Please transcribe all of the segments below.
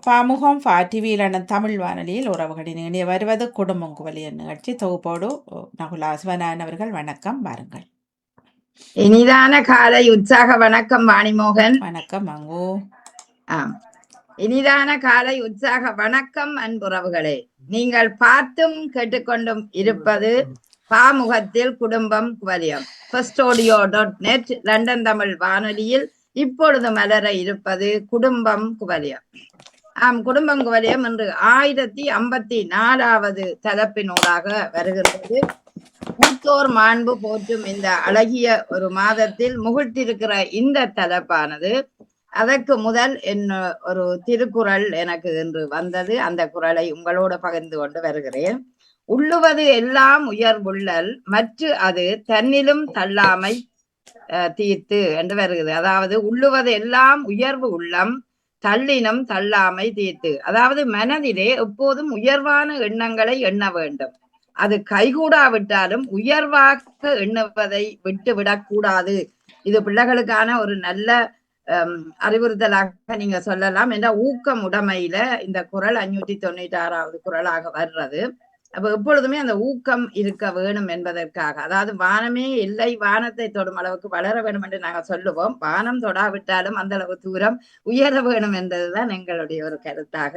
பாமுகம் டிவியிலான தமிழ் வானொலியில் உறவுகளின் இணைய வருவது குடும்பம் குவலிய நிகழ்ச்சி தொகுப்போடு நகுலா சிவநாயன் அவர்கள் வணக்கம் பாருங்கள். இனிதான காலை உற்சாக வணக்கம் வாணிமோகன். வணக்கம் மங்கு. இனிதான காலை உற்சாக வணக்கம் அன்புறவுகளே. நீங்கள் பார்த்தும் கேட்டுக்கொண்டும் இருப்பது பாமுகத்தில் குடும்பம் குவலியம். firstaudio.net லண்டன் தமிழ் வானொலியில் இப்பொழுது மலர இருப்பது குடும்பம் குவலியம். குடும்பம் குவலியம் என்று 1054வது தலைப்பினூடாக வருகிறது. மூத்தோர் மாண்பு போற்றும் இந்த அழகிய ஒரு மாதத்தில் முகிழ்த்திருக்கிற இந்த தலைப்பானது, அதற்கு முதல் ஒரு திருக்குறள் எனக்கு இன்று வந்தது. அந்த குறளை உங்களோட பகிர்ந்து கொண்டு வருகிறேன். உள்ளுவது எல்லாம் உயர்வுள்ளல் மற்ற அது தன்னிலும் தள்ளாமை தீர்த்து என்று வருகிறது. அதாவது உள்ளுவது எல்லாம் உயர்வு உள்ளம் தள்ளினம் தள்ளாமை தீர்த்து. அதாவது மனதிலே எப்போதும் உயர்வான எண்ணங்களை எண்ண வேண்டும். அது கைகூடாவிட்டாலும் உயர்வாக எண்ணுவதை விட்டு விடக்கூடாது. இது பிள்ளைகளுக்கான ஒரு நல்ல அறிவுறுத்தலாக நீங்க சொல்லலாம். என்ற ஊக்கம் உடைமையில இந்த குறள் 596வது குறளாக வர்றது. அப்ப எப்பொழுதுமே அந்த ஊக்கம் இருக்க வேணும் என்பதற்காக, அதாவது வானமே இல்லை, வானத்தை தொடும் அளவுக்கு வளர வேணும் என்று நாங்கள் சொல்லுவோம். வானம் தொடாவிட்டாலும் அந்த அளவு தூரம் உயர வேணும் என்பதுதான் எங்களுடைய ஒரு கருத்தாக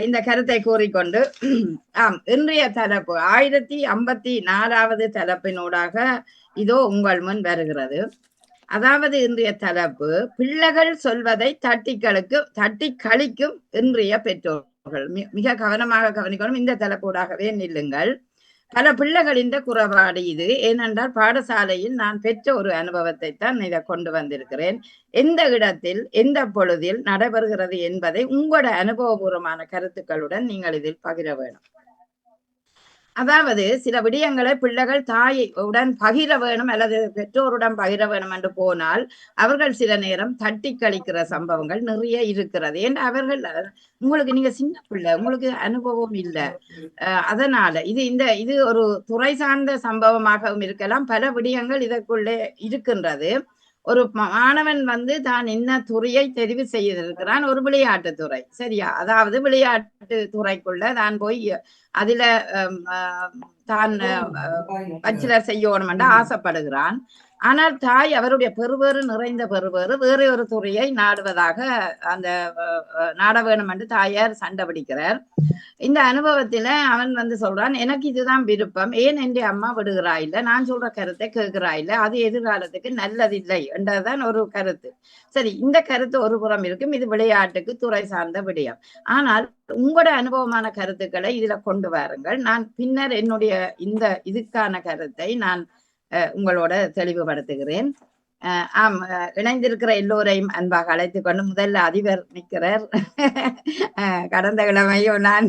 இந்த கருத்தை கூறிக்கொண்டு இன்றைய தலைப்பு 1054வது தலைப்பினூடாக இதோ உங்கள் முன் வருகிறது. அதாவது இன்றைய தலைப்பு பிள்ளைகள் சொல்வதை தட்டி கழிக்கும் இன்றைய பெற்றோர்கள். மிக கவனமாக கவனிக்கணும். இந்த தலைப்பூடாகவே நில்லுங்கள். பல பிள்ளைகளின் குறைபாடு இது. ஏனென்றால் பாடசாலையில் நான் பெற்ற ஒரு அனுபவத்தை தான் இதை கொண்டு வந்திருக்கிறேன். எந்த இடத்தில் எந்த பொழுதில் நடைபெறுகிறது என்பதை உங்களோட அனுபவபூர்வமான கருத்துக்களுடன் நீங்கள் இதில் பகிர வேணும். அதாவது சில விடயங்களை பிள்ளைகள் தாயுடன் பகிர வேணும் அல்லது பெற்றோருடன் பகிர வேணும் என்று போனால் அவர்கள் சில நேரம் தட்டி கழிக்கிற சம்பவங்கள் நிறைய இருக்கிறது. ஏன் அவர்கள் உங்களுக்கு நீங்க சின்ன பிள்ளை, உங்களுக்கு அனுபவம் இல்லை, அதனால இது ஒரு துறை சார்ந்த சம்பவமாகவும் இருக்கலாம். பல விடயங்கள் இதற்குள்ளே இருக்கின்றது. ஒரு மாணவன் தான் என்ன துறையை தெரிவு செய்திருக்கிறான், ஒரு விளையாட்டு துறை, சரியா? அதாவது விளையாட்டு துறைக்குள்ள தான் போய் அதுல தான் பச்சிலர் செய்யணும் என்று ஆசைப்படுகிறான். ஆனால் தாய் அவருடைய பெருவேறு நிறைந்த பெருவேறு வேறு ஒரு துறையை நாடுவதாக அந்த நாட வேணும் என்று தாயார் சண்டை பிடிக்கிறார். இந்த அனுபவத்துல அவன் சொல்றான், எனக்கு இதுதான் விருப்பம், ஏன் என் அம்மா விடுகிறாயில்ல, நான் சொல்ற கருத்தை கேட்கிறாயில்ல, அது எதிர்காலத்துக்கு நல்லதில்லை என்றதான் ஒரு கருத்து. சரி, இந்த கருத்து ஒரு புறம் இருக்கும். இது விளையாட்டுக்கு துறை சார்ந்த விடயம். ஆனால் உங்களோட அனுபவமான கருத்துக்களை இதுல கொண்டு வாருங்கள். நான் பின்னர் என்னுடைய இதுக்கான கருத்தை நான் உங்களோட தெளிவுபடுத்துகிறேன். இணைந்திருக்கிற எல்லோரையும் அன்பாக அழைத்துக் கொண்டு முதல்ல அதிபர் நிற்கிறார். கடந்த கிழமையும் நான்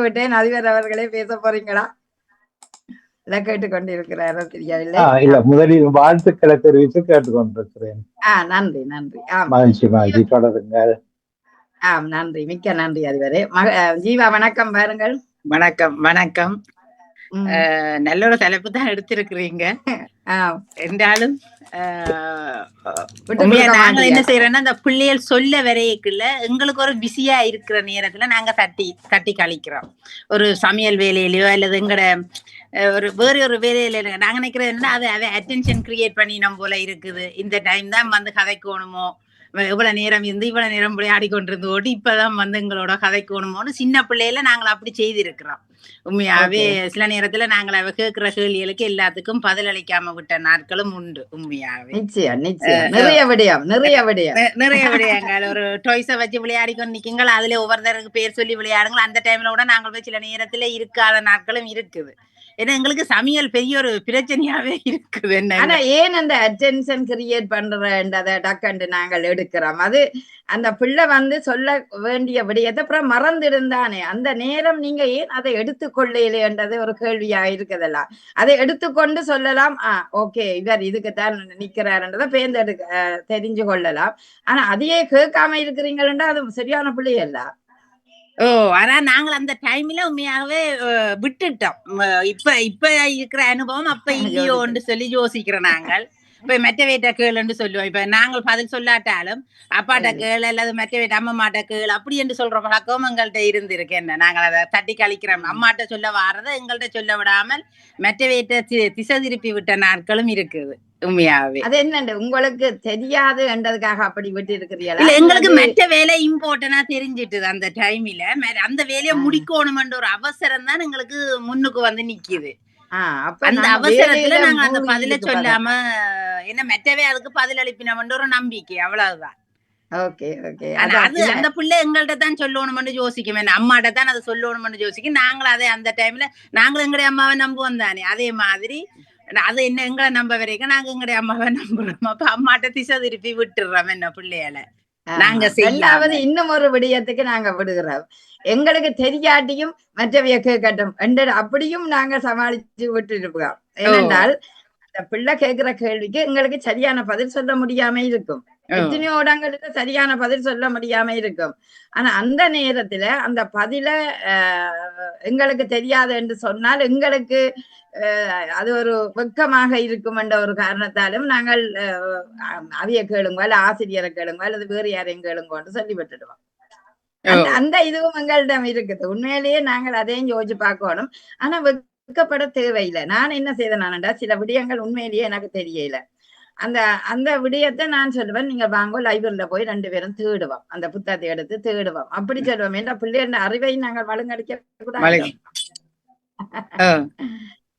விட்டேன். அதிபர் அவர்களே பேச போறீங்களா? இதை கேட்டுக்கொண்டிருக்கிறாரோ தெரியவில்லை. இல்ல, முதலில் வாழ்த்துக்களை தெரிவித்து கேட்டுக்கொண்டிருக்கிறேன். நன்றி நன்றி. தொடருங்கள். நன்றி, மிக்க நன்றி அதிபரே. ஜீவா வணக்கம். பாருங்கள். வணக்கம் வணக்கம். நல்ல ஒரு தலைப்பு தான் எடுத்திருக்கிறீங்க. என்றாலும் நாங்க என்ன செய்யறோம்னா, அந்த பிள்ளைகள் சொல்ல வரைக்குள்ள எங்களுக்கு ஒரு பிஸியா இருக்கிற நேரத்துல நாங்க தட்டி கழிக்கிறோம். ஒரு சமையல் வேலையிலயோ அல்லது எங்கட வேற ஒரு வேலையில நாங்க நினைக்கிறது என்னன்னா, அதை அட்டென்ஷன் கிரியேட் பண்ணினோம் போல இருக்குது. இந்த டைம் தான் கதைக்கணுமோ, இவ்வளவு நேரம் இவ்வளவு நேரம் விளையாடி கொண்டிருந்து ஓடி இப்பதான் எங்களோட கதைக்கணுமோன்னு சின்ன பிள்ளையில நாங்கள் அப்படி செய்திருக்கிறோம். உண்மையாவே சில நேரத்துல நாங்கள் அவ கேட்கிற கேள்விகளுக்கு எல்லாத்துக்கும் பதில் அளிக்காம விட்ட நாட்களும் உண்டு. உண்மையாவே நிறைய விடயங்கள். ஒரு டொய்ஸ வச்சு விளையாடி கொண்டு நிக்கீங்களா, அதுல ஒவ்வொருத்தருக்கு பேர் சொல்லி விளையாடுங்கள். அந்த டைம்ல கூட நாங்கள் சில நேரத்துல இருக்காத நாட்களும் இருக்குது. ஏன்னா எங்களுக்கு சமையல் பெரிய ஒரு பிரச்சனையாவே இருக்குது. ஆனா ஏன் அந்த அட்டென்ஷன் கிரியேட் பண்றதை டக்கண்டு நாங்கள் எடுக்கிறோம்? அது அந்த பிள்ளை சொல்ல வேண்டிய விடயத்தை அப்புறம் மறந்துடுந்தானே, அந்த நேரம் நீங்க ஏன் அதை எடுத்துக்கொள்ளலைன்றது ஒரு கேள்வியா இருக்குதெல்லாம். அதை எடுத்துக்கொண்டு சொல்லலாம், ஓகே இவர் இதுக்குத்தான் நிக்கிறாருன்றதை தெரிஞ்சு கொள்ளலாம். ஆனா அதையே கேட்காம இருக்கிறீங்களா, அது சரியான பிள்ளையல்ல. ஆனா நாங்கள் அந்த டைம்ல உண்மையாகவே விட்டுட்டோம். இப்ப இருக்கிற அனுபவம் அப்ப இல்லையோன்னு சொல்லி யோசிக்கிறோம் நாங்கள். இப்ப மெட்ட வீட்ட கேளுன்னு சொல்லுவோம். இப்ப நாங்கள் பதில் சொல்லாட்டாலும் அப்பாட்ட கேள் அல்லது மெட்ட வீட்டு அம்மாட்ட கேள் அப்படி என்று சொல்ற பழக்கம் எங்கள்கிட்ட இருந்திருக்கு. என்ன நாங்கள் அதை தட்டி கழிக்கிறோம். அம்மாட்ட சொல்ல வாரதை எங்கள்கிட்ட சொல்ல விடாமல் மெட்ட வீட்டை திசை திருப்பி விட்ட நாட்களும் இருக்குது. உண்மையாவே அது என்னண்டு உங்களுக்கு தெரியாது என்றதுக்காக அப்படி விட்டு இருக்கிறீங்களா? இல்ல எங்களுக்கு மற்ற வேலை இம்பார்ட்டனா தெரிஞ்சிட்டு அந்த டைம்ல அந்த வேலையை முடிக்கணும்ன்ற ஒரு அவசரம் தான் எங்களுக்கு முன்னுக்கு வந்து நிக்குது. அந்த அவசரத்துல நாங்க அந்த பதில சொல்லாம என்ன மெட்டவே அதுக்கு பதில் அளிப்பினோம்ன்ற ஒரு நம்பிக்கை, அவ்வளவுதான். அது அந்த பிள்ளை எங்கள்கிட்ட தான் சொல்லணும்னு யோசிக்கும். அம்மாட்ட தான் அதை சொல்லணும்னு யோசிக்கும். நாங்களும் அதே அந்த டைம்ல நாங்களும் எங்களுடைய அம்மாவை நம்புவோம் தானே. அதே மாதிரி அது என்ன எங்களை நம்ப வரைக்கும் நாங்க எங்களுடைய அம்மாவை நம்புறோம். அப்ப அம்மாட்ட திசை திருப்பி விட்டுறோம் என்ன பிள்ளையால. நாங்க ரெண்டாவது இன்னும் ஒரு விடயத்துக்கு நாங்க விடுகிறோம். எங்களுக்கு தெரியாட்டியும் மற்றவைய கேட்கட்டும் என்று அப்படியும் நாங்க சமாளிச்சு விட்டு இருப்போம். ஏனென்றால் அந்த பிள்ளை கேட்கிற கேள்விக்கு எங்களுக்கு சரியான பதில் சொல்ல முடியாம இருக்கும். எத்தனையோ இடங்களுக்கு சரியான பதில் சொல்ல முடியாம இருக்கும். ஆனா அந்த நேரத்துல அந்த பதில எங்களுக்கு தெரியாது என்று சொன்னால் எங்களுக்கு அது ஒரு வெக்கமாக இருக்கும் என்ற ஒரு காரணத்தாலும் நாங்கள் அவைய கேளுங்கோ அல்ல ஆசிரியரை கேளுங்கோ அல்லது வேறு யாரையும் கேளுங்கோன்னு சொல்லி விட்டுடுவோம். அந்த இதுவும் எங்களிடம் இருக்குது. உண்மையிலேயே நாங்கள் அதையும் யோசிச்சு பார்க்கணும். ஆனா வெக்கப்பட தேவையில்லை. நான் என்ன செய்தேனான்டா சில விடயங்கள் உண்மையிலேயே எனக்கு தெரியல. அந்த விடயத்தை நான் சொல்லுவேன், நீங்க வாங்கோ லைப்ரரியில போய் 2 பேரும் தேடுவோம், அந்த புத்தகத்தை எடுத்து தேடுவோம், அப்படி சொல்லுவோம். என்ற பிள்ளைய அறிவை நாங்கள் மழுங்கடிக்க கூடாது.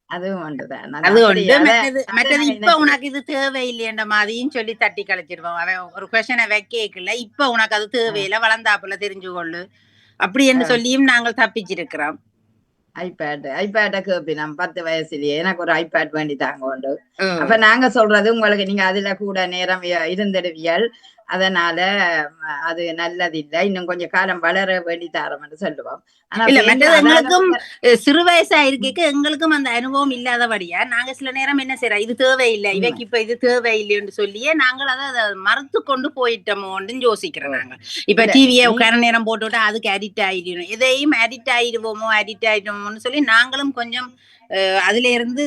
அதுவும் ஒன்றுதான். அது ஒன்று. மற்றது இப்ப உனக்கு இது தேவையில்லைன்ற மாதிரியும் சொல்லி தட்டி கழிச்சிருவோம். அவன் ஒரு கொஸ்டினை வைக்கல, இப்ப உனக்கு அது தேவையில்லை, வளர்ந்தாப்புல தெரிஞ்சு கொள்ளு அப்படி என்று சொல்லியும் நாங்கள் தப்பிச்சிருக்கிறோம். ஐபேட கேப்பினோம் 10 வயசுலயே எனக்கு ஒரு ஐபேட் வேண்டி தாங்க உண்டு. அப்ப நாங்க சொல்றது உங்களுக்கு நீங்க அதுல கூட நேரம் இருந்துடுவியல், அதனால அது நல்லதில்லை, இன்னும் கொஞ்சம் காலம் வளர வேண்டி தாரோம்னு சொல்லுவோம். எங்களுக்கும் சிறு வயசா இருக்க எங்களுக்கும் அந்த அனுபவம் இல்லாதபடியா நாங்க சில நேரம் என்ன செய்யறோம், இது தேவையில்லை இவைக்கு இப்ப இது தேவையில்லைன்னு சொல்லியே நாங்கள் அதை மறுத்து கொண்டு போயிட்டோமோன்னு யோசிக்கிறோம். நாங்க இப்ப டிவியை உட்கார நேரம் போட்டுவிட்டா அதுக்கு அடிக்ட் ஆயிடணும், எதையும் அடிக்ட் ஆயிடுவோமோன்னு சொல்லி நாங்களும் கொஞ்சம் அதுல இருந்து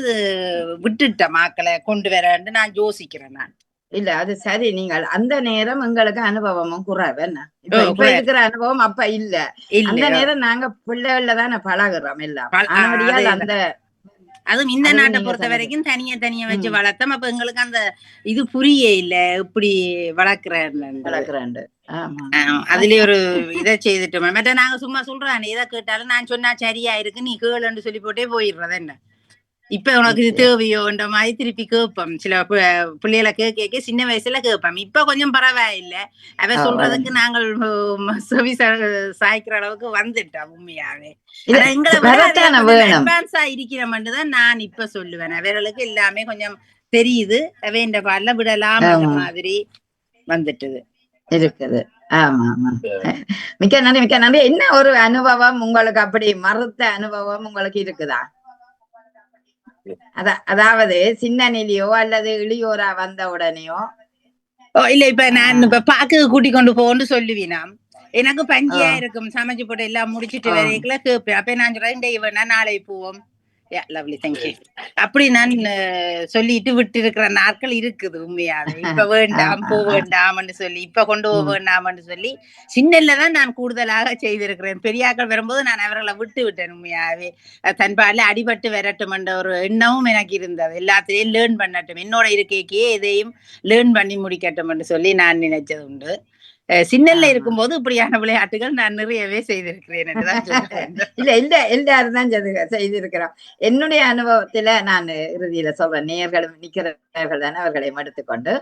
விட்டுட்ட மக்களை கொண்டு வரேன்னு நான் யோசிக்கிறேன். நான் இல்ல அது சரி. நீங்கள் அந்த நேரம் எங்களுக்கு அனுபவமும் குறைவு. என்ன இப்ப இருக்கிற அனுபவம் அப்ப இல்ல. அந்த நேரம் நாங்க பிள்ளைகள்ல தானே பழகுறோம் எல்லாம். அந்த அதுவும் இந்த நாட்டை பொறுத்த வரைக்கும் தனியா வச்சு வளர்த்தோம். அப்ப எங்களுக்கு அந்த இது புரிய இல்ல, இப்படி வளர்க்கிறேன் அதுலயே ஒரு இதை செய்துட்டோம். மற்ற நாங்க சும்மா சொல்றோம், எதை கேட்டாலும் நான் சொன்னா சரியா இருக்கு நீ கேளுன்னு சொல்லி போட்டே போயிடுறது. என்ன இப்ப உனக்கு இது தேவையோன்ற மாதிரி திருப்பி கேட்போம். சில பிள்ளைகளை கேட்க சின்ன வயசுல கேட்போம். இப்ப கொஞ்சம் பரவாயில்லை, அவ சொல்றதுக்கு நாங்கள் செவி சாய்க்கிற அளவுக்கு வந்துட்டோம். உண்மையாவே எங்களை அட்வான்ஸா இருக்கிறோம்னு தான் நான் இப்ப சொல்லுவேன். அவர்களுக்கு எல்லாமே கொஞ்சம் தெரியுது, வேண்ட பாடல விடலாம் மாதிரி வந்துட்டுது இருக்குது. ஆமா ஆமா, மிக்க நன்றி மிக்க நன்றி. என்ன ஒரு அனுபவம் உங்களுக்கு அப்படி மறுத்த அனுபவம் உங்களுக்கு இருக்குதா? அதாவது சின்னனிலையோ அல்லது இளையோரா வந்த உடனேயோ? இல்ல இப்ப நான் இப்ப பாக்கு கூட்டி கொண்டு போன்னு சொல்லுவீனா, எனக்கு பஞ்சியா இருக்கும், சமைச்சு போட்டு எல்லாம் முடிச்சுட்டு வரைக்குள்ள கேப்பேன். அப்ப நான் சொல்றேன் நாளை போவோம், லவ்லி தேங்க்யூ அப்படி நான் சொல்லிட்டு விட்டு இருக்கிற நாட்கள் இருக்குது. உண்மையாவே இப்ப வேண்டாம் போக வேண்டாம்னு சொல்லி, இப்ப கொண்டு போக வேண்டாம்னு சொல்லி சின்னல்லதான் நான் கூடுதலாக செய்திருக்கிறேன். பெரியாக்கள் வரும்போது நான் அவர்களை விட்டேன். உண்மையாவே தன்பால அடிபட்டு வரட்டும் என்ற ஒரு எண்ணமும் எனக்கு இருந்தது. எல்லாத்திலையும் லேர்ன் பண்ணட்டும், என்னோட இருக்கைக்கே எதையும் லேர்ன் பண்ணி முடிக்கட்டும் என்று சொல்லி நான் நினைச்சது உண்டு. சின்னல்ல இருக்கும்போது இப்படியான விளையாட்டுகள் நான் நிறையவே செய்திருக்கிறேன். இல்ல எல்லாரும் தான் செய்திருக்கிறோம். என்னுடைய அனுபவத்துல நான் இறுதியில சொல்றேன், நேயர்களும் நிக்கிறவர்கள் தானே அவர்களையும் எடுத்துக்கொண்டு,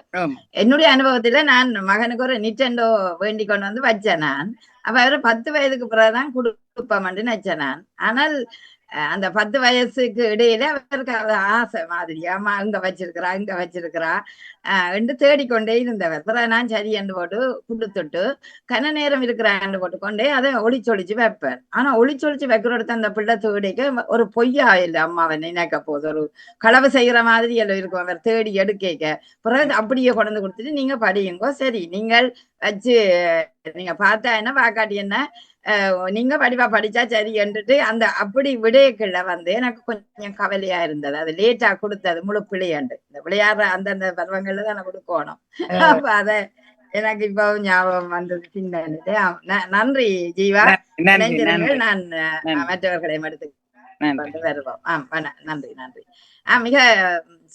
என்னுடைய அனுபவத்துல நான் மகனுக்கு ஒரு நிட்டெண்டோ வேண்டி கொண்டு வந்து வச்சேன். நான் அப்ப அவரு 10 வயதுக்கு பிறகுதான் கொடுப்பேன் நினைச்சேன் நான். ஆனால் அந்த 10 வயசுக்கு இடையில அவருக்கு ஆசை மாதிரி, அம்மா இங்க வச்சிருக்கிறா என்று தேடிக்கொண்டே இருந்தவர். பிறகு நான் சரி என்று போட்டு கொடுத்துட்டு கன நேரம் இருக்கிறான்னு போட்டுக்கொண்டே அதை ஒளிச்சொலிச்சு வைப்பேன். ஆனா ஒளிச்சொலிச்சு வைக்கிறோட அந்த பிள்ளை தேடிக்க ஒரு பொய்யா இல்லை, அம்மாவை நினைக்க போது ஒரு களவு செய்யற மாதிரி எல்லாம் இருக்கும். அவர் தேடி எடுக்க பிறகு அப்படியே கொண்டு கொடுத்துட்டு நீங்க படியுங்கோ, சரி நீங்கள் வச்சு நீங்க பார்த்தா என்ன பாக்காட்டி என்ன நீங்க வடிவா படிச்சா சரி என்றுட்டு அந்த அப்படி விடயக்குள்ள வந்து எனக்கு கொஞ்சம் கவலையா இருந்தது. அது லேட்டா கொடுத்தது முழு பிள்ளையாண்டு இந்த விளையாடுற அந்தந்த பருவங்கள்ல தானே கொடுக்கணும். அப்ப அத எனக்கு இப்போ ஞாபகம் வந்தது சின்னது. நன்றி ஜீவா, இணைந்திருங்கள். நான் மற்றவர்களையும் எடுத்து வருவோம். நன்றி நன்றி. மிக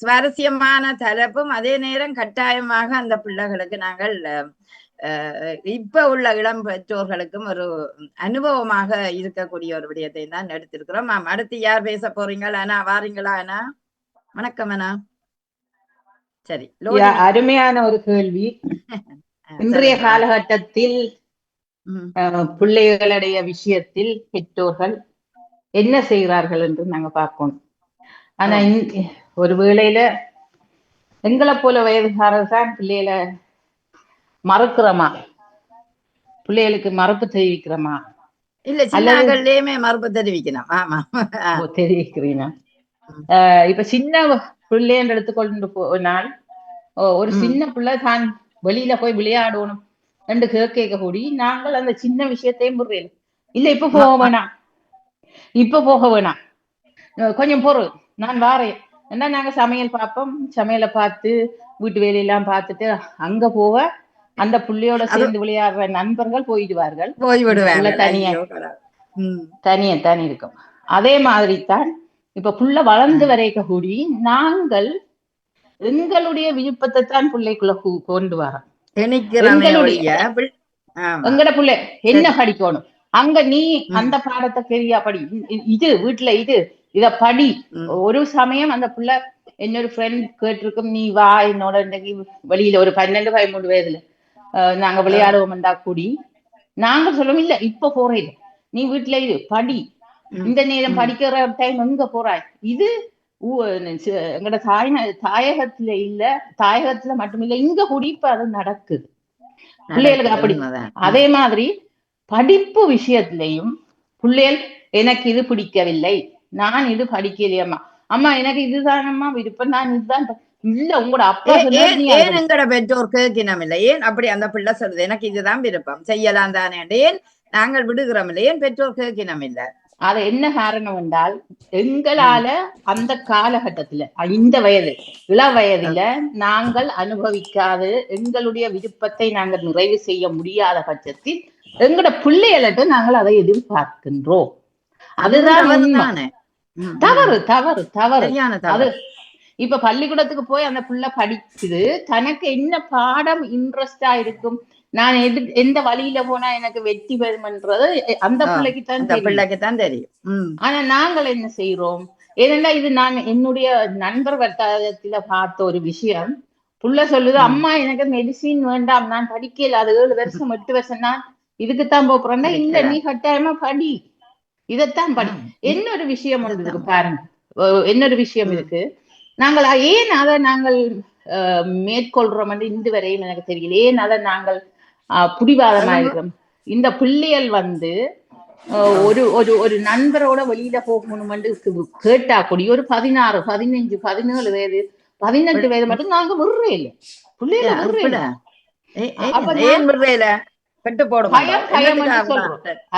சுவாரஸ்யமான தலைப்பும் அதே நேரம் கட்டாயமாக அந்த பிள்ளைகளுக்கு நாங்கள் இப்ப உள்ள இளம் பெற்றோர்களுக்கும் ஒரு அனுபவமாக இருக்கக்கூடிய ஒரு விடயத்தை தான் எடுத்திருக்கிறோம். அடுத்து யார் பேச போறீங்க? அண்ணா வாரீங்களா? அண்ணா வணக்கம் அண்ணா. சரி, அருமையான ஒரு கேள்வி. இன்றைய காலகட்டத்தில் பிள்ளைகளுடைய விஷயத்தில் பெற்றோர்கள் என்ன செய்கிறார்கள் என்று நாங்க பார்க்கணும். ஆனா ஒரு வேளையில எங்களை போல வயதுகாரர்தான் பிள்ளைகளை மறுக்கிறோமா, பிள்ளைகளுக்கு மறுப்பு தெரிவிக்கிறோமா? இல்ல, சின்னகள்லயுமே மறுப்பு தெரிவிக்கணும். ஆமா, தெரிவிக்கிறீங்க. இப்ப சின்ன பிள்ளைன்னு எடுத்துக்கொண்டு போனால் ஒரு சின்ன பிள்ளை தான் வெளியில போய் விளையாடணும் ரெண்டு கேட்க கூடி நாங்கள் அந்த சின்ன விஷயத்தையும் புரியல. இல்ல இப்ப போக வேணாம், இப்ப போக வேணாம், கொஞ்சம் பொறு, நான் வாரேன். ஏன்னா நாங்க சமையல் பார்ப்போம், சமையலை பார்த்து வீட்டு வேலையெல்லாம் பார்த்துட்டு அங்க போக அந்த புள்ளையோட சேர்ந்து விளையாடுற நண்பர்கள் போயிடுவார்கள், தனி இருக்கும். அதே மாதிரி தான் இப்ப புள்ள வளர்ந்து வரைக்க கூடி நாங்கள் எங்களுடைய விருப்பத்தை தான் பிள்ளைக்குள்ள கொண்டு வரோம். எங்கட பிள்ளை என்ன படிக்கணும், அங்க நீ அந்த பாடத்தை சரியா படி, இது வீட்டுல இத படி. ஒரு சமயம் அந்த பிள்ளை என்னொரு ஃப்ரெண்ட் கேட்டிருக்கும், நீ வா என்னோட இன்னைக்கு வெளியில ஒரு 12-13 வயதுல நாங்க விளையாடுவோம்டா கூடி. நாங்க சொல்லுவோம் இல்ல இப்ப போறேன், நீ வீட்டுல படி, இந்த நேரம் படிக்கிற டைம் எங்க போறாய். இது எங்கட தாயகத்துல இல்ல, தாயகத்துல மட்டுமில்ல, இங்க கூடி இப்ப அது நடக்குது பிள்ளைகளுக்கு அப்படி. அதே மாதிரி படிப்பு விஷயத்திலையும் பிள்ளைகள் எனக்கு இது பிடிக்கவில்லை, நான் இது படிக்கலையம்மா, அம்மா எனக்கு இதுதானம்மா விருப்பம், நான் இதுதான் இல்ல. உங்களோட அப்பா ஏன் எங்கட பெற்றோர் கேட்கணும் இல்லை, ஏன் அப்படி அந்த பிள்ளை சொல்றது எனக்கு இதுதான் விருப்பம் செய்யலாம் தானே, ஏன் நாங்கள் விடுகிறோம் இல்லை, ஏன் பெற்றோர் கேட்கணும் இல்லை? அது என்ன காரணம் என்றால் எங்களால அந்த காலகட்டத்துல இந்த வயது இள வயதுல நாங்கள் அனுபவிக்காது எங்களுடைய விருப்பத்தை நாங்கள் நிறைவு செய்ய முடியாத பட்சத்தில் எங்களோட பிள்ளைகளிட்ட நாங்கள் அதை எதிர்பார்க்கின்றோம். அதுதான் தவறு தவறு தவறு. அது இப்ப பள்ளிக்கூடத்துக்கு போய் அந்த பிள்ளை படிக்குது, தனக்கு என்ன பாடம் இன்ட்ரெஸ்டா இருக்கும், நான் எந்த வழியில போனா எனக்கு வெற்றி பெறும்ன்றது அந்த பிள்ளைக்குத்தான் தெரியும். ஆனா நாங்கள் என்ன செய்யறோம், ஏனென்றா இது நான் என்னுடைய நண்பர் வட்டாரத்துல பார்த்த ஒரு விஷயம். புள்ள சொல்லுது, அம்மா எனக்கு மெடிசின் வேண்டாம், நான் படிக்கல, அது 7 வருஷம் 8 வருஷம் நான் இதுக்குத்தான் போறேன்னா, இல்ல நீ கட்டாயமா படி, இதத்தான் படி. என்னொரு விஷயம் இருக்கு பாருங்க, என்னொரு விஷயம் இருக்கு, நாங்கள் ஏன் அதை நாங்கள் மேற்கொள்றோம் என்று இன்று வரையும் எனக்கு தெரியல. ஏன் அதை நாங்கள் புடிவாதமா இருக்கிறோம். இந்த பிள்ளைகள் வந்து ஒரு ஒரு ஒரு நண்பரோட வெளியில போகணும்னு கேட்டா கூடிய ஒரு 16, 15, 17 வயது 18 வயது மட்டும் நாங்க விடுறே இல்லை பிள்ளைகளை.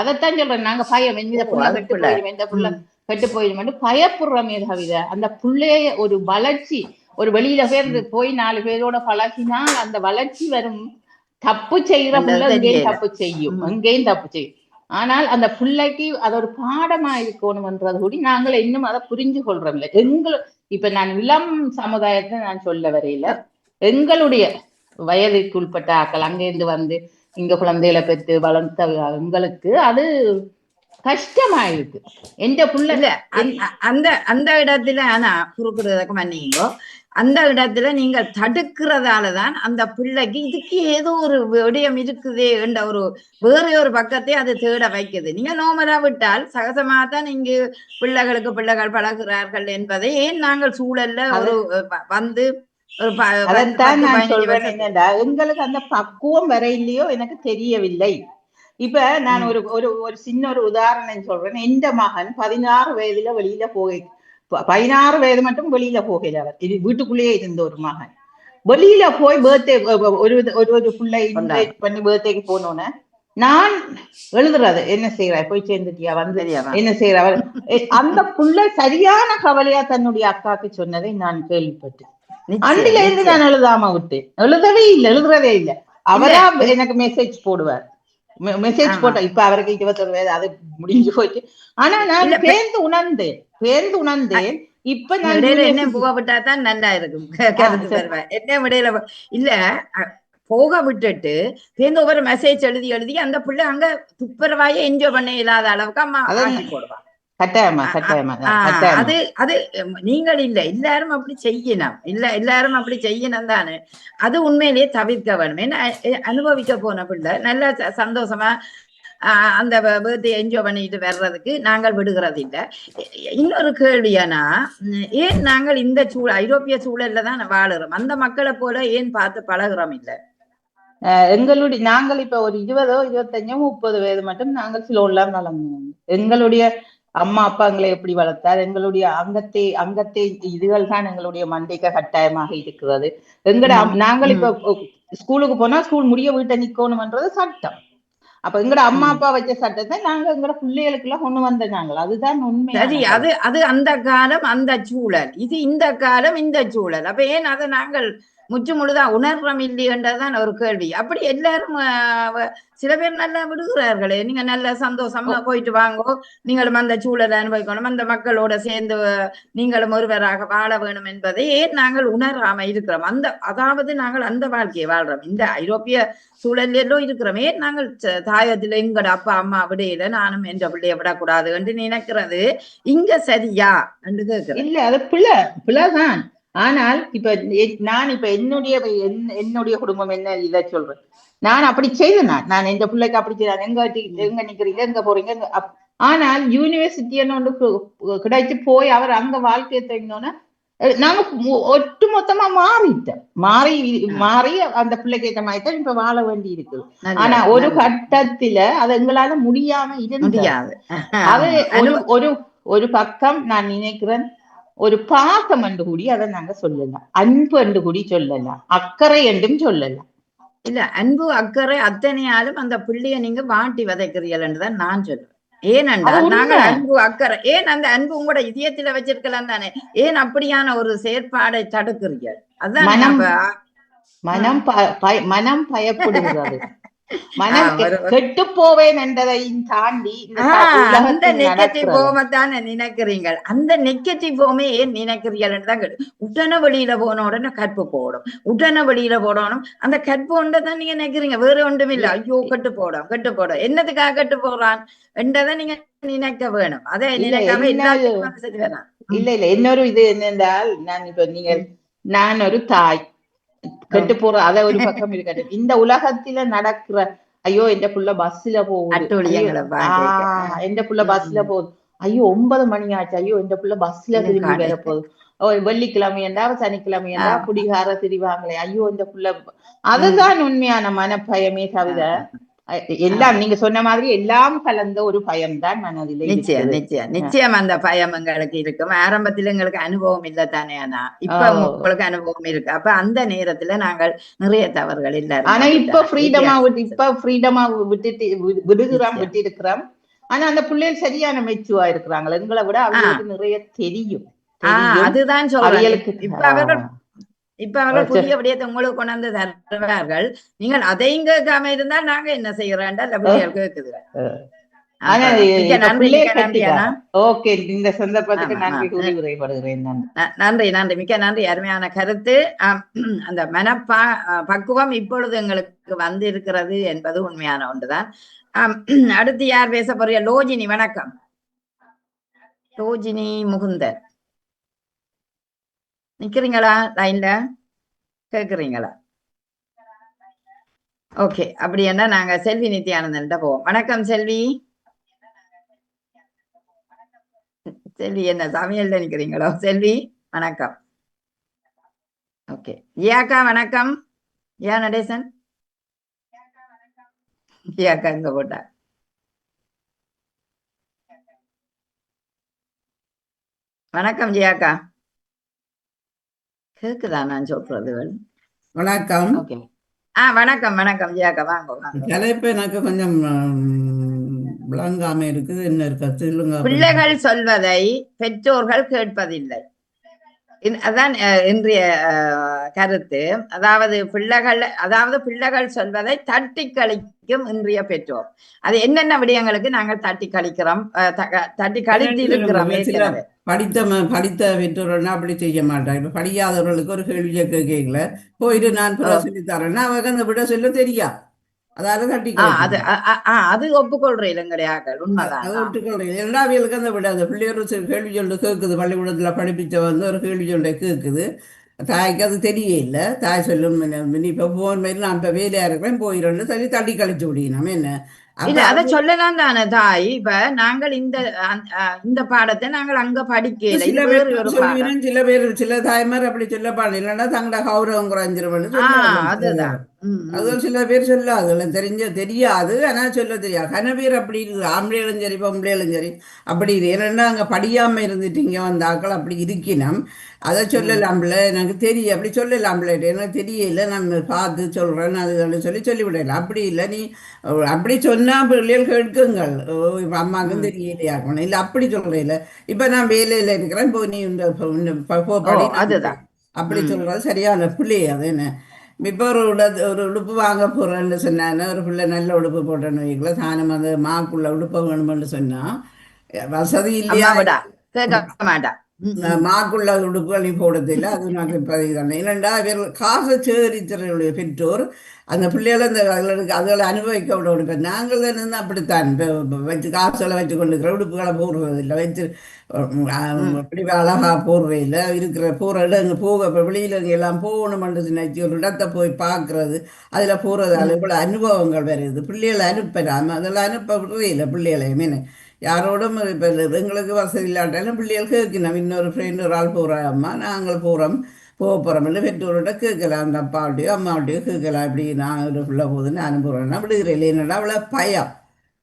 அதைத்தான் சொல்றேன், நாங்க பயம், எந்த புள்ள கெட்டு போயிடும் பயப்படுறோமே தவிர அந்த பிள்ளைய ஒரு வளர்ச்சி, ஒரு வெளியில போய் 4 பேரோட பழகினால் அந்த வளர்ச்சி வரும். தப்பு செய்யற பிள்ளை எங்கேயும் தப்பு செய்யும், எங்கேயும் தப்பு செய்யும். ஆனால் அந்த பிள்ளைக்கு அது ஒரு பாடமா இருக்கணும்ன்றது கூடி நாங்கள் இன்னும் அதை புரிஞ்சு கொள்றோம் இல்லை. இப்ப நான் இளம் சமுதாயத்தை நான் சொல்ல வரையில எங்களுடைய வயதுக்கு உட்பட்ட ஆக்கள் அங்கிருந்து வந்து இங்க குழந்தைகளை பெற்று வளர்த்த எங்களுக்கு அது கஷ்டமாயிருக்கு. எந்த புள்ள அந்த இடத்துல ஆனா குறுக்குறதுக்கு மன்னிங்கோ, அந்த இடத்துல நீங்க தடுக்கிறதாலதான் அந்த பிள்ளைக்கு இதுக்கு ஏதோ ஒரு விடயம் இருக்குது என்ற ஒரு வேற ஒரு பக்கத்தை அது தேட வைக்குது. நீங்க நோமலா விட்டால் சகஜமாகத்தான் இங்கு பிள்ளைகள் பழகிறார்கள் என்பதை ஏன் நாங்கள் சூழல்ல ஒரு வந்து அதைத்தான் நான் சொல்றேன். என்னடா எங்களுக்கு அந்த பக்குவம் வர இல்லையோ எனக்கு தெரியவில்லை. இப்ப நான் ஒரு ஒரு சின்ன ஒரு உதாரணம் சொல்றேன். எந்த மகன் 16 வயதுல வெளியில 16 வயது மட்டும் வெளியில போகல, அவர் இது வீட்டுக்குள்ளேயே இருந்த ஒரு மகன். வெளியில போய் பர்த்டே ஒரு பிள்ளை இன்வைட் பண்ணி பர்த்டேக்கு போனோன்னே நான் எழுதுறது என்ன செய்யற போய் சேர்ந்துட்டியா வந்து என்ன செய்யற அந்த புள்ள சரியான கவலையா தன்னுடைய அக்காக்கு சொன்னதை நான் கேள்விப்பட்டேன். அன்றில இருந்து நான் எழுதாம விட்டேன். எழுதுறதே இல்லை. அவரா எனக்கு மெசேஜ் போடுவார். மெசேஜ் போட்ட இப்ப அவருக்கு 21 வயது, அது முடிஞ்சு போயிட்டு. ஆனா நான் பேர்ந்து உணர்ந்தேன். இப்ப நான் என்ன போக விட்டாதான் நல்லா இருக்கும். என்ன விடையில இல்ல போக விட்டுட்டு சேர்ந்து ஒவ்வொரு மெசேஜ் எழுதி அந்த பிள்ளை அங்க துப்புரவாயே என்ஜாய் பண்ண இல்லாத அளவுக்கு அம்மா போடுவான். அது நீங்கள் இல்ல எல்லாரும் அப்படி செய்யணும். எல்லாரும் அப்படி செய்யணும் தானே. அது உண்மையிலேயே தவிர்க்க வேணும். ஏன்னா அனுபவிக்க போன பிள்ளை நல்ல சந்தோஷமா அந்த பர்த்டே என்ஜாய் பண்ணிட்டு வர்றதுக்கு நாங்கள் விடுகிறது இல்லை. இன்னொரு கேள்வியானா, ஏன் நாங்கள் இந்த ஐரோப்பிய சூழல்ல தான் வாழுறோம், அந்த மக்களை போல ஏன் பார்த்து பழகுறோம் இல்லை? நாங்கள் இப்ப ஒரு 20, 25, 30 வயது மட்டும் நாங்கள் சிலோன்லாம் வளர்ந்தோம். எங்களுடைய அம்மா அப்பா எங்களை எப்படி வளர்த்தார், எங்களுடைய அங்கத்தை இதுகள் தான் எங்களுடைய மண்டைக்கு கட்டாயமாக இருக்கிறது. நாங்கள் இப்ப ஸ்கூலுக்கு போனா ஸ்கூல் முடிய வீட்டை நிக்கணும்ன்றது சட்டம். அப்ப எங்கட அம்மா அப்பா வச்ச சட்டத்தை நாங்க எங்கட பிள்ளைகளுக்கு எல்லாம் கொண்டு வந்த நாங்கள். அதுதான் உண்மை. சரி, அது அந்த காலம் அந்த சூழல், இது இந்த காலம் இந்த சூழல். அப்ப ஏன் அதை நாங்கள் முற்று முழுதா உணர்றோம் இல்லையன்றதான் ஒரு கேள்வி. அப்படி எல்லாரும் சில பேர் நல்லா விடுகிறார்களே, நீங்க நல்ல சந்தோஷமா போயிட்டு வாங்கோ, நீங்களும் அந்த சூழலை அனுபவிக்கணும், அந்த மக்களோட சேர்ந்து நீங்களும் ஒருவராக வாழ வேணும் என்பதை ஏன் நாங்கள் உணராம இருக்கிறோம்? அதாவது நாங்கள் அந்த வாழ்க்கையை வாழ்றோம். இந்த ஐரோப்பிய சூழலும் இருக்கிறோம். ஏன் நாங்கள் தாயத்துல எங்கட அப்பா அம்மா விடையில நானும் என்ற பிள்ளைய விடக்கூடாது என்று நினைக்கிறது இங்க சரியா என்று கேட்கிறேன். இல்ல, அது பிள்ளைதான். ஆனால் இப்ப நான் என்னுடைய குடும்பம் என்ன இதை சொல்றேன். நான் அப்படி செய்தேன். நான் எந்த பிள்ளைக்கு அப்படி செய்தேன். எங்க நிக்கிறீங்க, எங்க போறீங்க. ஆனால் யூனிவர்சிட்டி ஒன்று கிடைச்சு போய் அவர் அங்க வாழ்க்கையை தெரிஞ்சோன்னா நாங்க ஒட்டு மொத்தமா மாறி அந்த பிள்ளைக்கு ஏற்ற மாதிரி தான் இப்ப வாழ வேண்டி இருக்குது. ஆனா ஒரு கட்டத்துல அது எங்களால முடியாம இருந்தது. அது ஒரு பக்கம் நான் நினைக்கிறேன், ஒரு பாசம் என்று கூடி அதை நாங்க சொல்லலாம், அன்பு என்று கூடி சொல்லலாம், அக்கறை என்றும் சொல்லலாம். இல்ல, அன்பு அக்கறை அத்தனையாலும் அந்த பிள்ளைய நீங்க வாட்டி வதைக்கிறீர்கள் என்றுதான் நான் சொல்லுவேன். ஏனென்றால் நாங்கள் அன்பு அக்கறை ஏன் அந்த அன்பு உங்களோட இதயத்துல வச்சிருக்கலாம் தானே, ஏன் அப்படியான ஒரு செயற்பாடை தடுக்கிறீர்கள்? அதான் மனம் பயப்படுகிறது. மனம் கெட்டு போவேன் என்றதையும் தாண்டி அந்த நெகட்டிவ் போமத்தான நினைக்கிறீங்க. அந்த நெகட்டிவ் போமே ஏன் நினைக்கிறீர்கள் தான் உடனே வெளியில போன உடனே கற்பு போடும், உடனே வெளியில போடணும். அந்த கற்பு ஒன்றைதான் நீங்க நினைக்கிறீங்க, வேற ஒன்றும் இல்லை. ஐயோ கட்டு போடும் என்னதுக்காக கட்டு போடுறான் என்றதை நீங்க நினைக்க வேணும். அதை நினைக்காம இல்ல இன்னொரு இது என்னென்றால், நான் ஒரு தாய் கெட்டு போற அத ஒரு பக்கம் இருக்காது. இந்த உலகத்துல நடக்கிற ஐயோ எந்த புள்ள பஸ்ல போகுது, எந்த புள்ள பஸ்ல போகுது, ஐயோ 9 மணி ஆச்சு, ஐயோ எந்த புள்ள பஸ்ல திரும்பி வேற போகுது, வெள்ளிக்கிழமை என்றா சனிக்கிழமை என்றா குடிகார திரிவாங்களே, ஐயோ இந்த புள்ள. அதுதான் உண்மையான மனப்பயமே தவிர எல்லாம் நீங்க சொன்ன மாதிரி எல்லாம் கலந்த ஒரு பயம்தான் மனதில். நிச்சயம் அந்த பயம் எங்களுக்கு இருக்கும். ஆரம்பத்துல எங்களுக்கு அனுபவம் இல்லை தானே, ஆனா இப்ப உங்களுக்கு அனுபவம் இருக்கு. அப்ப அந்த நேரத்துல நாங்கள் நிறைய தவறுகள் இல்லை. ஆனா இப்ப ஃப்ரீடமா விட்டிருக்கிறோம். ஆனா அந்த பிள்ளைகள் சரியான மெச்சுவா இருக்கிறாங்க எங்களை விட. அவங்களுக்கு நிறைய தெரியும். அதுதான் சொல்றேன். இப்ப அவர்கள் புதிய விடயத்தை உங்களுக்கு கொண்டாந்து தருவார்கள். நீங்கள் அதையும் கேட்காம இருந்தால் நாங்க என்ன செய்யறோம் கேக்குது. இந்த சந்தர்ப்பத்துக்கு நன்றி கூறி விரைப்படுகிறேன். நன்றி, மிக்க நன்றி. அருமையான கருத்து. அந்த பக்குவம் இப்பொழுது எங்களுக்கு வந்து இருக்கிறது என்பது உண்மையான ஒன்றுதான். அடுத்து யார் பேச போறீங்க? லோஜினி, வணக்கம். லோஜினி முகுந்தன் நிக்கிறீங்களா? லைன்ல கேக்குறீங்களா? ஓகே, அப்படி என்ன நாங்க செல்வி நித்யானந்தன் போவோம். வணக்கம் செல்வி. செல்வி என்ன சமையல்ல நிக்கிறீங்களோ? செல்வி வணக்கம். ஓகே, ஜியாக்கா வணக்கம். ஜியா நடேசன், ஜியாக்கா இங்க போட்டா. வணக்கம் ஜியாக்கா. கேக்குதா நான் சொல்றது? வணக்கம். ஓகே. வணக்கம் வணக்கம் ஜியாக்கா, வாங்க வாங்க. தலைப்பு எனக்கு கொஞ்சம் விளங்காம இருக்குது. என்ன இருக்கா சொல்லுங்க. பிள்ளைகள் சொல்வதை பெற்றோர்கள் கேட்பதில்லை. அதான் இன்றைய கருத்து. அதாவது பிள்ளைகள் சொல்வதை தட்டி கழிக்கும் இன்றைய பெற்றோர். அது என்னென்ன விடயங்களுக்கு நாங்கள் தட்டி கழிக்கிறோம், தட்டி கழித்து இருக்கிறோம். படித்த பெற்றோர்கள் அப்படி செய்ய மாட்டாங்க. இப்ப படிக்காதவர்களுக்கு ஒரு கேள்வி கேட்கல போயிட்டு நான் சொல்லி தரேன்னா அவங்க அந்த விட சொல்ல தெரியா, அதாவது தட்டி அது ஒப்புக்கொள்ற இல்லைங்கடையாக்கள், உண்மைதான். அதை ஒட்டுக்கொள்றேன். எல்லாவியலுக்கு அந்த விட அந்த பிள்ளைகள் கேள்வி சொல்லு கேட்குது, பள்ளிக்கூடத்துல படிப்பிச்ச வந்து ஒரு கேள்வி சொல்ல கேட்குது. தாய்க்கு அது தெரியல. தாய் சொல்லும் இப்ப போன் மாதிரி நான் இப்ப வேலையா இருக்கிறேன் போயிடணும்னு சொல்லி தட்டி கழிச்சு விடணும். என்ன இல்ல அத சொல்லலாம் தானே தாய். இப்ப நாங்கள் இந்த பாடத்தை நாங்கள் அங்க படிக்கல. சில பேர் சில தாய்மார் அப்படி சொல்ல பாடல, இல்லைன்னா தங்கட கௌரவம் குறைஞ்சிருவன்னு அதுதான். அது சில பேர் சொல்லாது, தெரியாது. ஆனா சொல்ல தெரியாது. கன பேர் அப்படி இருக்குது. ஆம்பளைகளும் சரி பொம்பளைகளும் சரி அப்படி இது. ஏன்னா அங்க படியாம இருந்துட்டு இங்க வந்த ஆக்கள் அப்படி இருக்கணும். அதை சொல்லலாம்ல, எனக்கு தெரியும் அப்படி சொல்லலாம்ல, எனக்கு தெரியல நான் பார்த்து சொல்றேன் அதுன்னு சொல்லிவிடல. அப்படி இல்லை, நீ அப்படி சொன்னா பிள்ளைகள் கேட்குங்கள். இப்ப அம்மாவுக்கும் தெரியலையாக்கணும் இல்லை அப்படி சொல்றேன். இப்ப நான் வேலையில இருக்கிறேன், இப்போ நீ படி அதுதான் அப்படி சொல்றது சரியான பிள்ளை. அது என்ன இப்போ ஒரு உடுப்பு வாங்க போறேன்னு சொன்னான்னு ஒரு பிள்ளை நல்ல உடுப்பு போட்டேன்னு வைக்கல, தானும் அந்த மாக்குள்ள உடுப்ப வேணும்னு சொன்னா வசதி இல்லையா மாட்டான். மாக்குள்ள உடுப்புகளை போடுறதில்லை. அது எனக்கு பதிவு. ஏனெண்டா இவர்கள் காசை சேகரித்தவர்களுடைய பெற்றோர் அந்த பிள்ளைகளை அந்த அதுகளை அனுபவிக்க விடணும். இப்போ நாங்கள் தான் அப்படித்தான் வச்சு காசுகளை வச்சு கொண்டுக்கிற உடுப்புகளை போடுறதில்லை, வச்சு அப்படி அழகா போடுறதில்லை. இருக்கிற போகிற இடங்க போக இப்போ வெளியில் எல்லாம் போகணுமென்று நினைச்சு ஒரு இடத்தை போய் பார்க்கறது, அதில் போகிறதால இவ்வளோ அனுபவங்கள் வருது. பிள்ளைகளை அனுப்பலாமல் அதெல்லாம் அனுப்ப விடுறதில்லை பிள்ளைகளையுமே. யாரோடும் இப்போ எங்களுக்கு வசதி இல்லாட்டாலும் பிள்ளைகள் கேட்கணும். இன்னொரு ஃப்ரெண்டு ஒரு ஆள் போகிறாம்மா நாங்கள் போகிறோம்னு பெற்றோரோட கேட்கலாம். அந்த அப்பாவட்டையோ அம்மாவட்டையோ கேட்கலாம். இப்படி நான் ஒரு பிள்ளை போகுது நானும் போகிறேன்னா விடுகிறேன். இல்லைன்னா அவ்வளோ பயம்,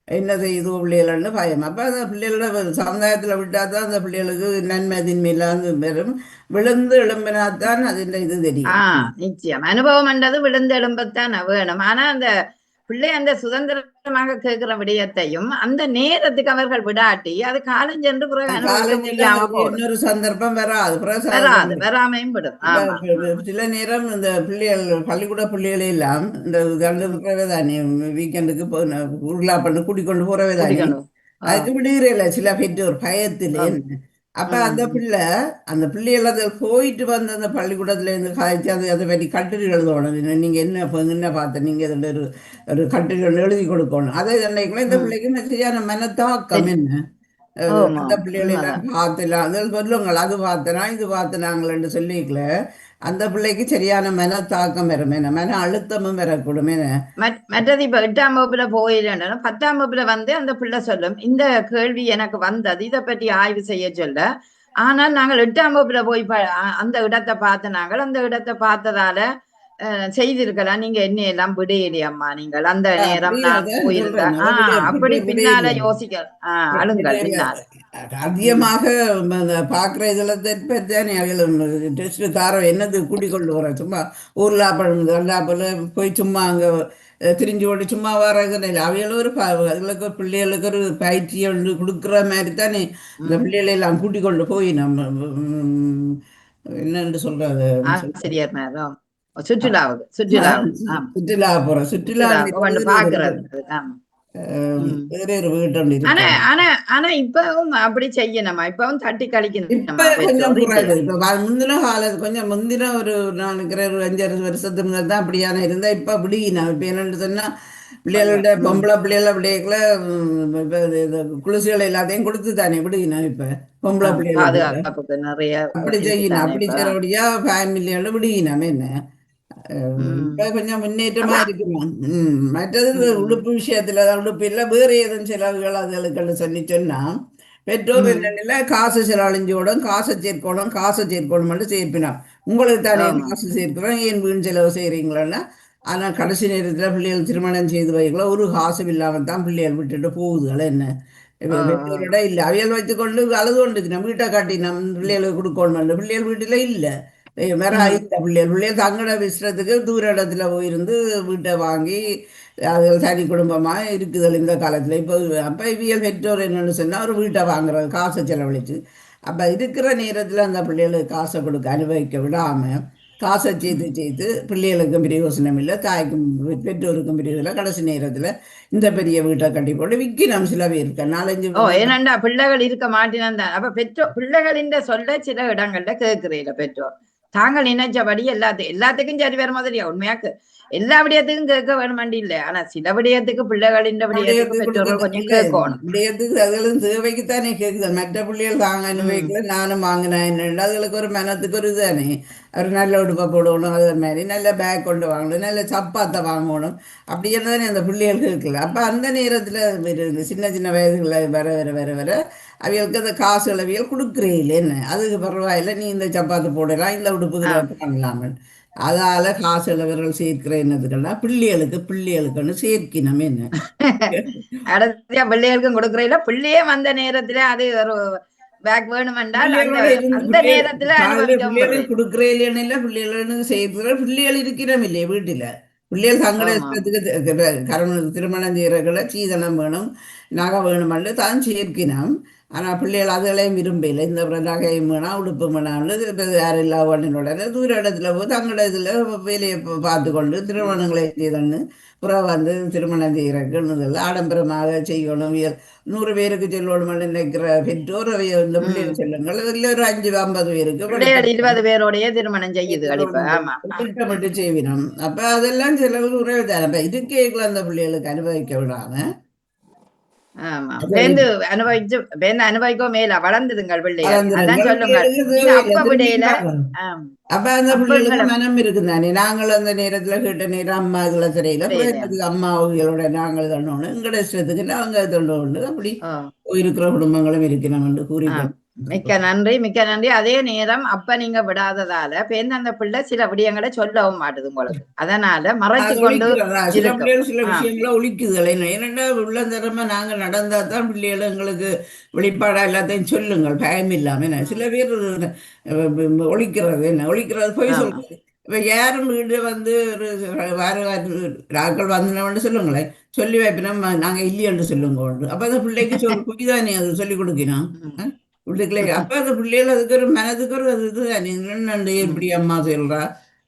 என்ன செய்யுது பிள்ளைகள்னு பயம். அப்போ அந்த பிள்ளைகளோட சமுதாயத்தில் விட்டால் தான் அந்த பிள்ளைகளுக்கு நன்மை தின்மையெல்லாம் வெறும் விழுந்து எழும்பினாத்தான் அதுன்ற இது தெரியும். நிச்சயம் அனுபவம் என்றது விழுந்து எழும்பத்தான் வேணும். ஆனா அந்த பிள்ளை அந்த சுதந்திரமாக கேட்கிற விடயத்தையும் அந்த நேரத்துக்கு அவர்கள் விடாட்டி அது காலஞ்சென்று இன்னொரு சந்தர்ப்பம் வராமையும் விடும். சில நேரம் இந்த பிள்ளைகள் பள்ளிக்கூட பிள்ளைகளே எல்லாம் இந்த இருக்கிறவே தானே வீக்கெண்டுக்கு உருளா பண்ணு கூட்டிக்கொண்டு போறவே தானே, அதுக்கு விடுகிறேன் சில பெற்றோர் பயத்திலே. அப்ப அந்த பிள்ளைகள் அதை போயிட்டு வந்து அந்த பள்ளிக்கூடத்துல இருந்து காய்ச்சி அதை பற்றி கட்டுரை எழுதணும். நீங்க என்ன பார்த்த நீங்க இதில் ஒரு கட்டுரை எழுதி கொடுக்கணும். அதை நினைக்கலாம். இந்த பிள்ளைக்கு சரியான மனத்தாக்கம் என்ன, அந்த பிள்ளைகளை எல்லாம் பார்த்துலாம் அது சொல்லுங்கள், அது பார்த்தனா இது பார்த்தனாங்களேன்னு சொல்லிக்கல அந்த பிள்ளைக்கு சரியான மனத்தாக்கம் வரும், மன அழுத்தமும் வரக்கூடும். மற்றது இப்ப 8ஆம் வகுப்புல போயிடணும், 10ஆம் வகுப்புல வந்து அந்த பிள்ளை சொல்லும் இந்த கேள்வி எனக்கு வந்தது, இதை பற்றி ஆய்வு செய்ய சொல்ல. ஆனால் நாங்கள் 8ஆம் வகுப்புல போய் அந்த இடத்தை பார்த்த நாங்கள் அந்த இடத்தை பார்த்ததால செய்திருக்கலாம். நீங்க என்ன எல்லாம் விடையிலையம்மா நீங்கள் அந்த நேரம் நான் போயிருந்தேன் அப்படி பின்னால யோசிக்க அழுங்கள் பின்னால அதிகமாக பாக்குற இதுல டெஸ்ட் காரம் என்னது கூட்டிக் கொண்டு வர சும்மா ஊர்லாப்பல் போய் சும்மா அங்க திரிஞ்சு ஓடி சும்மா வர்றது இல்லை. அவைகளும் ஒரு அதுகளுக்கு பிள்ளைகளுக்கு ஒரு பயிற்சியை கொடுக்குற மாதிரி தானே இந்த பிள்ளைகளை எல்லாம் கூட்டிக் கொண்டு போய் நம்ம என்னன்னு சொல்றது ஆசிரியர் மேடம் சுற்றுலா போறோம். சுற்றுலா ஆனா இப்பவும் அப்படி செய்யணுமா? இப்பவும் தட்டி கழிக்கணும். முந்தின காலத்து கொஞ்சம் முந்தின ஒரு நான் இருக்கிற ஒரு 5-6 வருஷத்துக்கு முன்னாடி தான் அப்படியான இருந்தா இப்ப அப்படி நான் இப்ப என்னன்னு சொன்னா பிள்ளைகளோட பொம்பளை பிள்ளைகள பிள்ளைகளை குளிசுகளை எல்லாத்தையும் கொடுத்து தானே விடுகினான். இப்ப பொம்பளை பிள்ளைகள் நிறைய அப்படி செய்யணும். அப்படி செய்யறபடியா ஃபேமிலியோட விடுகினாமே என்ன இப்ப கொஞ்சம் முன்னேற்றமா இருக்குமா. மற்றது உடுப்பு விஷயத்துல உடுப்பு இல்லை வேற ஏதும் செலவுகள் அதுகளுக்கு சொன்னா பெற்றோர் என்னென்ன காசு செலவழிஞ்சோடும் காசை சேர்க்கணும் சேர்ப்பினான். உங்களுக்கு தானே காசு சேர்க்கிறோம் ஏன் வீண் செலவு செய்யறீங்களா. ஆனா கடைசி நேரத்துல பிள்ளைகள் திருமணம் செய்து வைக்கலாம் ஒரு காசும் இல்லாம தான் பிள்ளைகள் விட்டுட்டு போகுதுகள். என்ன பெற்றோரோட இல்லை அவையல் வைத்துக்கொண்டு அழுது கொண்டு நம்ம வீட்டை காட்டி நம்ம பிள்ளைகளுக்கு கொடுக்கணும். பிள்ளைகள் வீட்டுல இல்லை வேற இந்த பிள்ளைகள் தங்களோட விசிறத்துக்கு தூர இடத்துல போயிருந்து வீட்டை வாங்கி அது தனி குடும்பமா இருக்குதல் இந்த காலத்துல. இப்போ அப்ப இவியல் பெற்றோர் என்னன்னு சொன்னா ஒரு வீட்டை வாங்குறது காசை செலவழிச்சு. அப்ப இருக்கிற நேரத்துல அந்த பிள்ளைகளுக்கு காசை கொடுக்க அனுபவிக்க விடாம காசை சேர்த்து பிள்ளைகளுக்கும் பிரயோசனம் இல்லை, தாய்க்கும் பெற்றோருக்கும் பிரயோஜனம். கடைசி நேரத்துல இந்த பெரிய வீட்டை கட்டி போட்டு விற்கணும் சில பேருக்கு 4-5. ஏனண்டா பிள்ளைகள் இருக்க மாட்டினான் தான். அப்ப பிள்ளைகளின் சொல்ல சில இடங்கள்ல கேட்கிறீங்க பெற்றோர் தாங்கள் நினைச்சபடி எல்லாத்துக்கும் சரி வர மாதிரியா உண்மையாக்கு எல்லா விடயத்துக்கும் கேட்க வேணுமாண்டி இல்லை. ஆனா சில விடயத்துக்கு பிள்ளைகளின் விடயத்துக்கு பெற்றோர்கள் கொஞ்சம் கேட்கணும். விடயத்துக்கு அதுகளும் தேவைக்குத்தானே கேட்குது. மற்ற பிள்ளைகள் தாங்க அனுபவிக்கல நானும் வாங்கினேன் என்ன அதுகளுக்கு ஒரு மனத்துக்கு ஒரு இதுதானே. ஒரு நல்ல உடுப்பை போடணும், அதே மாதிரி நல்ல பேக் கொண்டு வாங்கணும், நல்ல சப்பாத்தை வாங்கணும், அப்படி என்னதானே அந்த பிள்ளைகளுக்கு இருக்குல்ல. அப்போ அந்த நேரத்தில் சின்ன சின்ன வயதுகளில் வர வர வர வர அவைகளுக்கு அந்த காசு அளவியல் கொடுக்குறே இல்லை. என்ன அதுக்கு பரவாயில்லை, நீ இந்த சப்பாத்து போடலாம், இந்த உடுப்புக்கு பண்ணலாமல். அதால காசு அளவர்கள் சேர்க்கிற என்னதுக்கெல்லாம் பிள்ளைகளுக்குன்னு சேர்க்கணும். என்ன அடுத்த பிள்ளைகளுக்கும் கொடுக்குறீங்களா? பிள்ளையே வந்த நேரத்துல அது ஒரு பேக் வேணுமென்றால் அந்த நேரத்துல கொடுக்குறேன் பிள்ளைகளுக்கு சேர்க்கிற பிள்ளைகள் இருக்கிறோம் இல்லையே வீட்டுல. பிள்ளைகள் தங்கள இஷ்டத்துக்கு திருமணம் செய்யறதுல சீதனம் வேணும், நகை வேணுமென்று தான் சேர்க்கினோம். ஆனால் பிள்ளைகள் அதுகளையும் விரும்பல. இந்த நகையும் வேணாம், உடுப்பு வேணாம்னு இப்போ யாரும் இல்லா உடனே தூர இடத்துல போய் தங்களோட இதில் வேலையை பார்த்து கொண்டு திருமணங்களை செய்தன்னு புறம் வந்து திருமணம் செய்கிறக்குன்னு ஆடம்பரமாக செய்யணும். 100 பேருக்கு சொல்லணும் நினைக்கிற பெற்றோர் இந்த பிள்ளைகள் செல்லுங்கள். இல்லை ஒரு 5-50 பேருக்கு 20 பேரோடைய திருமணம் செய்யுது திட்டமிட்டு செய்வினோம். அப்போ அதெல்லாம் சில உறவு தான். இதுக்கே அந்த பிள்ளைகளுக்கு அனுபவிக்க விடாம ஆமா அனுபவிக்கோ மேல வளர்ந்துதுங்கள் பிள்ளைகள். அதான் சொல்லுங்க அப்ப விடையில அப்ப அந்த பிள்ளைகளுக்கு மனம் இருக்குதானே. நாங்கள் அந்த நேரத்துல கேட்ட நேரம் அம்மா இதுல தெரியல, அம்மா அவங்களோட நாங்கள் தண்ணோன்னு எங்கட இஷ்டத்துக்கு நாங்க தண்ணோண்டு அப்படி இருக்கிற குடும்பங்களும் இருக்கணும் கூறிக்கணும். மிக்க நன்றி. அதே நேரம் அப்ப நீங்க விடாததால பேருந்து அந்த பிள்ளை சில விடயங்களை சொல்லவும் மாட்டுது உங்களுக்கு. அதனால மறைச்சு கொண்டு சில பிள்ளைகள் சில விஷயங்கள ஒழிக்குது. ஏன்னா உள்ள தரமா நாங்க நடந்தா தான் பிள்ளைகள் எங்களுக்கு வெளிப்பாடா எல்லாத்தையும் சொல்லுங்கள் பயம் இல்லாம. என்ன சில பேர் ஒழிக்கிறது போய் சொல்றது. இப்ப யாரும் வீடு வந்து ஒரு வேற ஆட்கள் வந்தனவன்னு சொல்லுங்களேன், சொல்லி வைப்பினா நாங்க இல்லையென்று சொல்லுங்க. அப்ப அந்த பிள்ளைக்கு புரிதானே அது சொல்லி கொடுக்கணும் உள்ளுக்குள்ளே. அப்ப அந்த பிள்ளைகள் அதுக்கு ஒரு மனதுக்கு ஒரு இது எப்படி அம்மா சொல்றா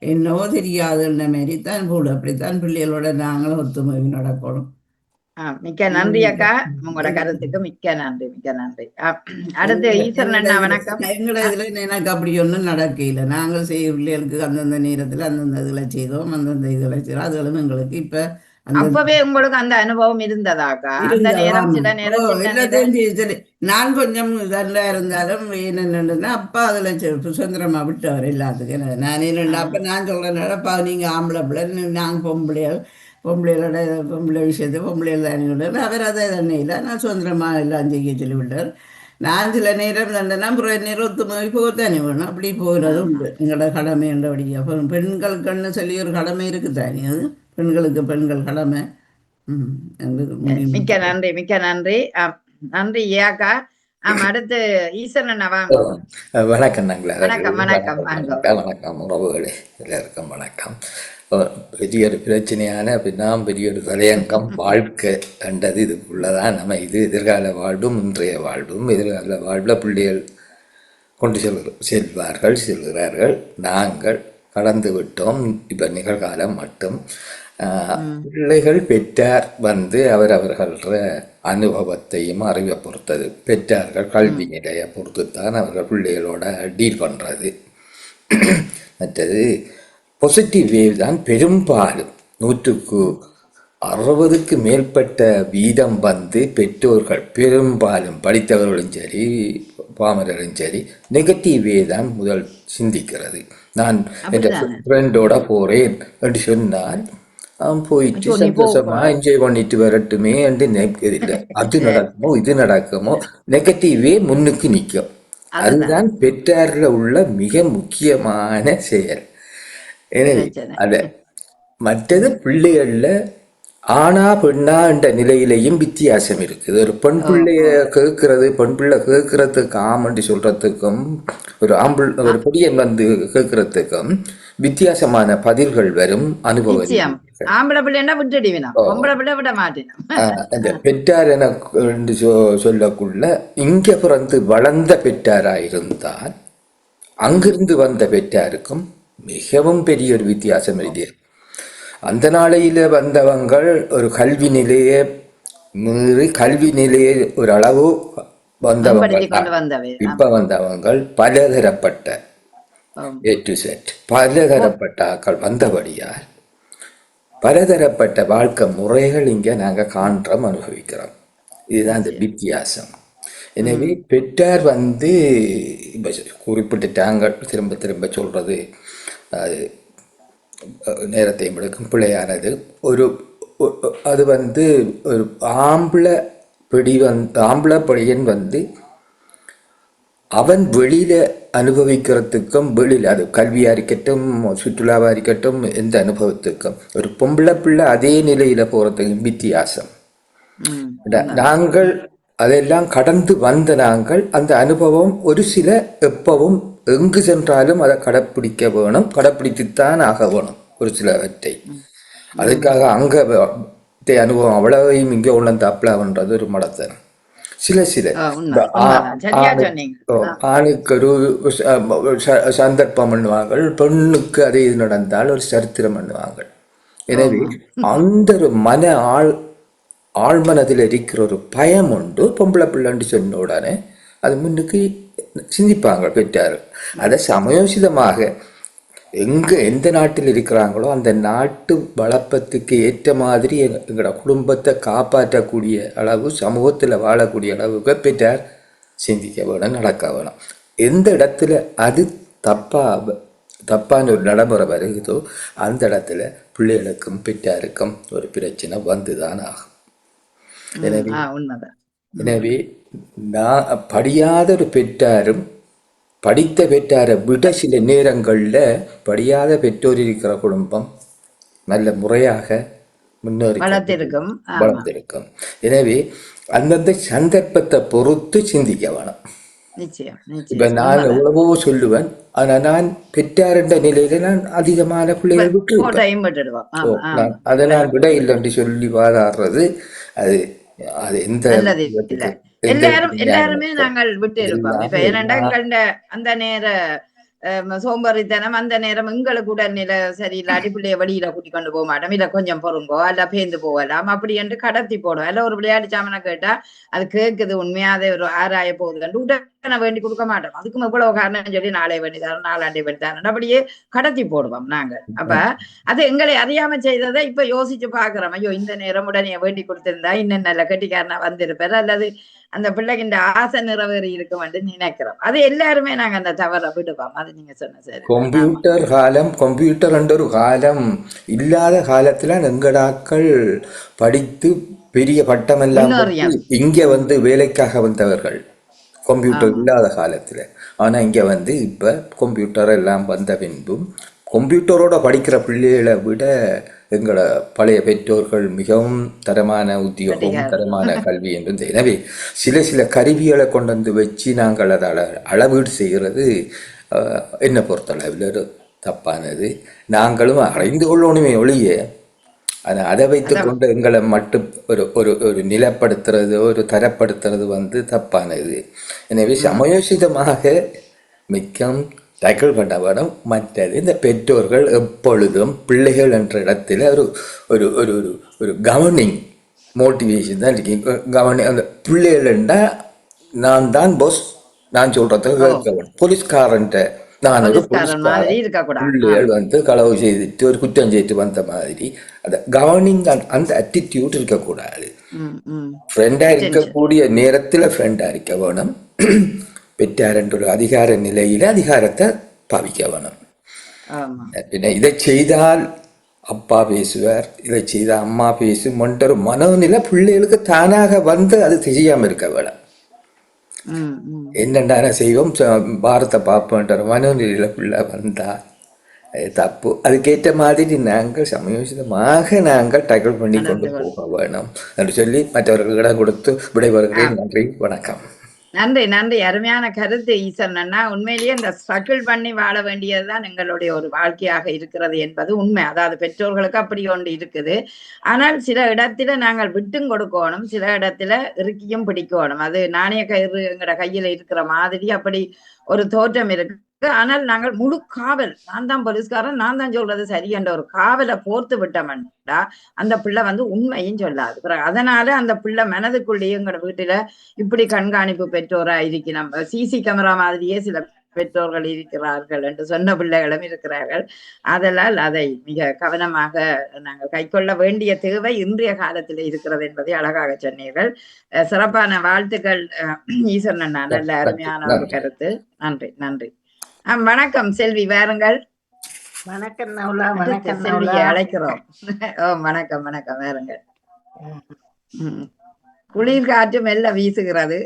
என்னவோ தெரியாதுன்ற மாதிரி தான் போடு. அப்படித்தான் பிள்ளைகளோட நாங்களும் ஒத்துமை நடக்கணும். மிக்க நன்றி அக்கா, உங்களோட கருத்துக்கு மிக்க நன்றி. அடுத்து ஈஸ்வரன் அண்ணா வணக்கம். எங்களோட இதுல எனக்கு அப்படி ஒன்றும் நடக்கல. நாங்கள் செய்ய பிள்ளைகளுக்கு அந்தந்த நேரத்துல அந்தந்த இதுல செய்தோம், அந்தந்த இதுல செய்தோம். அதுகளும் எங்களுக்கு இப்ப அப்பவே உங்களுக்கு அந்த அனுபவம் இருந்ததாக்கா? அந்த நேரம் சில நேரம் நான் கொஞ்சம் இதா இருந்தாலும் என்னன்னா அப்பா அதுல சுதந்திரமா விட்டவர் எல்லாத்துக்கும். நான் என்னென்ன அப்ப நான் சொல்றேன், அப்பா நீங்க ஆம்பளை பிள்ளை, நாங்க பொம்பளை விஷயத்தை பொம்பளைகள் தானே. அவர் அதை தானே இல்லை, நான் சுதந்திரமா எல்லாம் செய்ய சொல்லி விட்டார். நான் சில நேரம் தண்டனா அப்புறம் நேரம் ஒத்துமை போகத்தானே வேணும். அப்படி போகிறது உண்டு எங்களோட கடமை என்றபடி. அப்போ பெண்களுக்குன்னு சொல்லி ஒரு கடமை இருக்குதானே, அது பெண்கள் கடமை. மிக்க நன்றி. நன்றி ஏக்கா. அடுத்து ஈஸ்வரன் வாங்க. வணக்கம். வணக்கம் உறவுகளே, எல்லாருக்கும் வணக்கம். பெரிய ஒரு பிரச்சனையான பெரிய ஒரு தலையங்கம் வாழ்க்கை என்றது இதுக்குள்ளதான். நம்ம இது எதிர்கால வாழ்வும் இன்றைய வாழ்வும். எதிர்கால வாழ்வில் பிள்ளைகள் கொண்டு செல்கிறார்கள். நாங்கள் கடந்து விட்டோம். இப்போ நிகழ்காலம் மட்டும் பிள்ளைகள் பெற்றார் வந்து அவரவர்கள அனுபவத்தையும் அறிவை பொறுத்தது. பெற்றார்கள் கல்வி நிலையை பொறுத்து தான் அவர்கள் பிள்ளைகளோட டீல் பண்ணுறது. மற்றது பாசிட்டிவ் வேவ் தான் பெரும்பாலும் 160க்கு மேற்பட்ட வீதம் வந்து பெற்றோர்கள் பெரும்பாலும் படித்தவர்களும் சரி பாமரரும் சரி நெகட்டிவ் வே தான் முதல் சிந்திக்கிறது. நான் என் ஃப்ரெண்டோட போகிறேன் என்று சொன்னால் போயிட்டு சந்தோஷமா என்ஜாய் பண்ணிட்டு வரட்டுமே என்று நினைக்கிறதில்லை. அது நடக்குமோ இது நடக்குமோ நெகட்டிவே முன்னுக்கு நிற்கும். அதுதான் பெற்றாரில் உள்ள மிக முக்கியமான செயல். எனவே அத மற்றது பிள்ளைகள்ல ஆனா பெண்ணா என்ற நிலையிலையும் வித்தியாசம் இருக்குது. ஒரு பெண் பிள்ளைய கேட்கறது, பெண் பிள்ளை கேட்கறதுக்கு ஆமண்டி சொல்றதுக்கும் ஒரு பொடியன் வந்து கேட்கறதுக்கும் வித்தியாசமான பதில்கள் வரும் அனுபவம். நிச்சயம் ஆம்பளை பிள்ளைன்னா விட்டுடுவினா, பொம்பளை பிள்ளை விட மாட்டேன். அந்த பெற்றார் என்று சொல்லக்குள்ள இங்க பிறந்து வளர்ந்த பெற்றாராயிருந்தால் அங்கிருந்து வந்த பெற்றாருக்கும் மிகவும் பெரிய ஒரு வித்தியாசம் இருக்கு. அந்த நாளையில வந்தவங்கள் ஒரு கல்வி நிலையை மீறி கல்வி நிலையை ஒரு அளவு வந்தவங்க. இப்ப வந்தவங்கள் பலதரப்பட்ட A to Z பலதரப்பட்ட ஆக்கள் வந்தபடியால் பலதரப்பட்ட வாழ்க்கை முறைகள் இங்க நாங்க காண்றோம், அனுபவிக்கிறோம். இதுதான் இந்த வித்தியாசம். எனவே பெற்றார் வந்து இப்ப குறிப்பிட்டுட்டாங்க, திரும்ப திரும்ப சொல்றது அது நேரத்தையும் எடுக்கும் பிள்ளையானது. அது வந்து ஒரு ஆம்பளை பையன் வந்து அவன் வெளியில அனுபவிக்கிறதுக்கும் வெளியில அது கல்வியா இருக்கட்டும் சுற்றுலாவா இருக்கட்டும் எந்த அனுபவத்துக்கும் ஒரு பொம்பளை பிள்ளை அதே நிலையில போறதுக்கும் வித்தியாசம். நாங்கள் அதெல்லாம் கடந்து வந்த நாங்கள் அந்த அனுபவம் ஒரு சில எப்பவும் எங்கு சென்றாலும் அதை கடைப்பிடிக்க வேணும், கடைப்பிடித்துத்தான் ஆக வேணும் ஒரு சிலவற்றை. அதுக்காக அங்க அனுபவம் அவ்வளவையும் இங்கே உள்ள தப்பலான்றது ஒரு மடத்தனம். சில ஆணுக்கு ஒரு சந்தர்ப்பம் பண்ணுவாங்க, பெண்ணுக்கு அதே இது நடந்தால் ஒரு சரித்திரம் பண்ணுவாங்க. எனவே அந்த ஒரு ஆழ்மனதில் இருக்கிற ஒரு பயம் உண்டு. பொம்பளை பிள்ளைன்னு சொன்ன உடனே அது முன்னுக்கு சிந்திப்பாங்க பெற்றார்கள். அதை சமயோசிதமாக எந்த நாட்டில் இருக்கிறாங்களோ அந்த நாட்டு வளப்பத்துக்கு ஏற்ற மாதிரி எங்களோட குடும்பத்தை காப்பாற்றக்கூடிய அளவு, சமூகத்தில் வாழக்கூடிய அளவுக்கு பெற்றார் சிந்திக்க வேணும், நடக்க வேணும். எந்த இடத்துல அது தப்பான ஒரு நடைமுறை வருகிறதோ அந்த இடத்துல பிள்ளைகளுக்கும் பெற்றாருக்கும் ஒரு பிரச்சனை வந்துதான் ஆகும். எனவே நான் படியாத ஒரு பெற்றாரும் படித்த பெற்றாரை விட சில நேரங்களில் படியாத பெற்றோர் இருக்கிற குடும்பம் நல்ல முறையாக முன்னேறி வளர்த்திருக்கும். எனவே அந்தந்த சந்தர்ப்பத்தை பொறுத்து சிந்திக்க வேணும். இப்ப நான் எவ்வளவோ சொல்லுவேன், ஆனா நான் பெற்றார் என்ற நிலையில நான் அதிகமான பிள்ளைகள் விட்டுருவேன். அதை நான் விட இல்லைன்னு சொல்லி வாதாடுறது அது எந்த எல்லாருமே நாங்கள் விட்டு இருப்போம். இப்ப ஏனென்றா அந்த நேர சோம்பறித்தனம், அந்த நேரம் எங்களுக்கு உடல்நிலை சரியில்லை, அடிப்பிள்ளைய வழியில கூட்டி கொண்டு போக மாட்டோம், இல்ல கொஞ்சம் பொறுங்கோ அல்ல பேந்து போகலாம் அப்படி என்று கடத்தி போடும். அல்ல ஒரு விளையாட்டு சாமனை கேட்டா அது கேட்குது உண்மையாத ஒரு ஆராய போகுது உடனே வேண்டி கொடுக்க மாட்டோம். அதுக்கும் இவ்வளவு காரணம் சொல்லி நாளை வேண்டிதாரம் நாளாண்டை வேண்டிதாரம் அப்படியே கடத்தி போடுவோம் நாங்கள். அப்ப அது எங்களை அறியாம செய்ததை இப்ப யோசிச்சு பாக்குறோம். ஐயோ இந்த நேரம் உடனே வேண்டி கொடுத்திருந்தா இன்னும் நல்ல கெட்டிக்காரனா வந்திருப்பார், அல்லது அந்த பிள்ளைக்கு இந்த ஆசை நிறைவேறி இருக்கும் என்று நினைக்கிறோம். அது எல்லாருமே நாங்க அந்த தவறை விடுவோம். அது நீங்க சொன்ன சரி. கம்ப்யூட்டர் என்ற ஒரு காலம் இல்லாத காலத்துல எங்கடாக்கள் படித்து பெரிய பட்டமெல்லாம் இங்க வந்து வேலைக்காக வந்தவர்கள் கம்ப்யூட்டர் இல்லாத காலத்துல. ஆனா இங்க வந்து இப்ப கம்ப்யூட்டர் எல்லாம் வந்த பின்பும் கம்ப்யூட்டரோட படிக்கிற பிள்ளைகளை விட எங்களோட பழைய பெற்றோர்கள் மிகவும் தரமான உத்தியோகம், தரமான கல்வி என்று. எனவே சில கருவிகளை கொண்டு வந்து வச்சு நாங்கள் அதை அளவீடு செய்கிறது என்னை பொறுத்தளவில் ஒரு தப்பானது. நாங்களும் அறிந்து கொள்ளணுமே ஒழிய அதை வைத்து கொண்டு எங்களை மட்டும் ஒரு நிலப்படுத்துறது, ஒரு தரப்படுத்துறது வந்து தப்பானது. எனவே சமயோசிதமாக மிக்கம் டேக்கிள் பண்ண வேணும். மற்றது இந்த பெற்றோர்கள் எப்பொழுதும் பிள்ளைகள் என்ற இடத்துல ஒரு ஒரு ஒரு கவர்னிங் மோட்டிவேஷன் தான் இருக்கு. அந்த பிள்ளைகள்ண்டா நான் தான் பாஸ், நான் சொல்றதுக்கு கேட்க வேணும். போலீஸ்காரன்ட்ட நான் ஒரு பிள்ளைகள் வந்து களவு செய்துட்டு ஒரு குற்றம் செய்துட்டு வந்த மாதிரி அந்த கவர்னிங் அந்த அட்டிடியூட் இருக்கக்கூடாது. ஃப்ரெண்டா இருக்கக்கூடிய நேரத்துல ஃப்ரெண்டா இருக்க வேணும். பெற்றார் என்ற ஒரு அதிகார நிலையில அதிகாரத்தை பாவிக்க வேணும். பின்ன இதை செய்தால் அப்பா பேசுவார், இதை செய்தால் அம்மா பேசும் ஒரு மனோநிலை பிள்ளைகளுக்கு தானாக வந்து அது செய்யாம இருக்க வேணும். என்னென்ன செய்வோம் பாரத்தை பார்ப்போன்ற மனோநிலையில பிள்ளை வந்தா தப்பு. அதுக்கேற்ற மாதிரி நாங்கள் சமயோசிதமாக நாங்கள் டேக்கிள் பண்ணி கொண்டு நடந்து கொள் போக வேணும் என்று சொல்லி மற்றவர்களுக்கு இடம் கொடுத்து விடைபெறுகிறேன். நன்றி, வணக்கம். நன்றி நன்றி. அருமையான கருத்து ஈசன் அண்ணா. உண்மையிலேயே இந்த ஸ்ட்ரகிள் பண்ணி வாழ வேண்டியதுதான் எங்களுடைய ஒரு வாழ்க்கையாக இருக்கிறது என்பது உண்மை. அதாவது பெற்றோர்களுக்கு அப்படி ஒன்று இருக்குது. ஆனால் சில இடத்துல நாங்கள் விட்டும் கொடுக்கணும், சில இடத்துல இறுக்கியும் பிடிக்கணும். அது நாணய கயிறு எங்கட கையில இருக்கிற மாதிரி அப்படி ஒரு தோற்றம் இருக்கு. ஆனால் நாங்கள் முழு காவல், நான் தான் போலீஸ்காரன், நான் தான் சொல்றது சரி என்ற ஒரு காவலை போர்த்து விட்டோம்டா அந்த பிள்ளை உண்மையும் சொல்லாது. அதனால அந்த பிள்ளை மனதுக்குள்ளேயே எங்களோட வீட்டுல இப்படி கண்காணிப்பு பெற்றோரா இருக்கணும், சிசி கேமரா மாதிரியே சில பெற்றோர்கள் இருக்கிறார்கள் என்று சொன்ன பிள்ளைகளும் இருக்கிறார்கள். அதனால் அதை மிக கவனமாக நாங்கள் கைக்கொள்ள வேண்டிய தேவை இன்றைய காலத்தில் இருக்கிறது என்பதை அழகாக சொன்னீர்கள். சிறப்பான வாழ்த்துக்கள் ஈசன் அண்ணா. நல்ல அருமையான ஒரு கருத்து. நன்றி நன்றி. வணக்கம் செல்வி, வேறுங்கள். வணக்கம் நவுலா. வணக்கம் செல்வியை அழைக்கிறோம். வணக்கம் வணக்கம், வேறுங்கள். குளிர் காற்று மெல்ல வீசுகிறது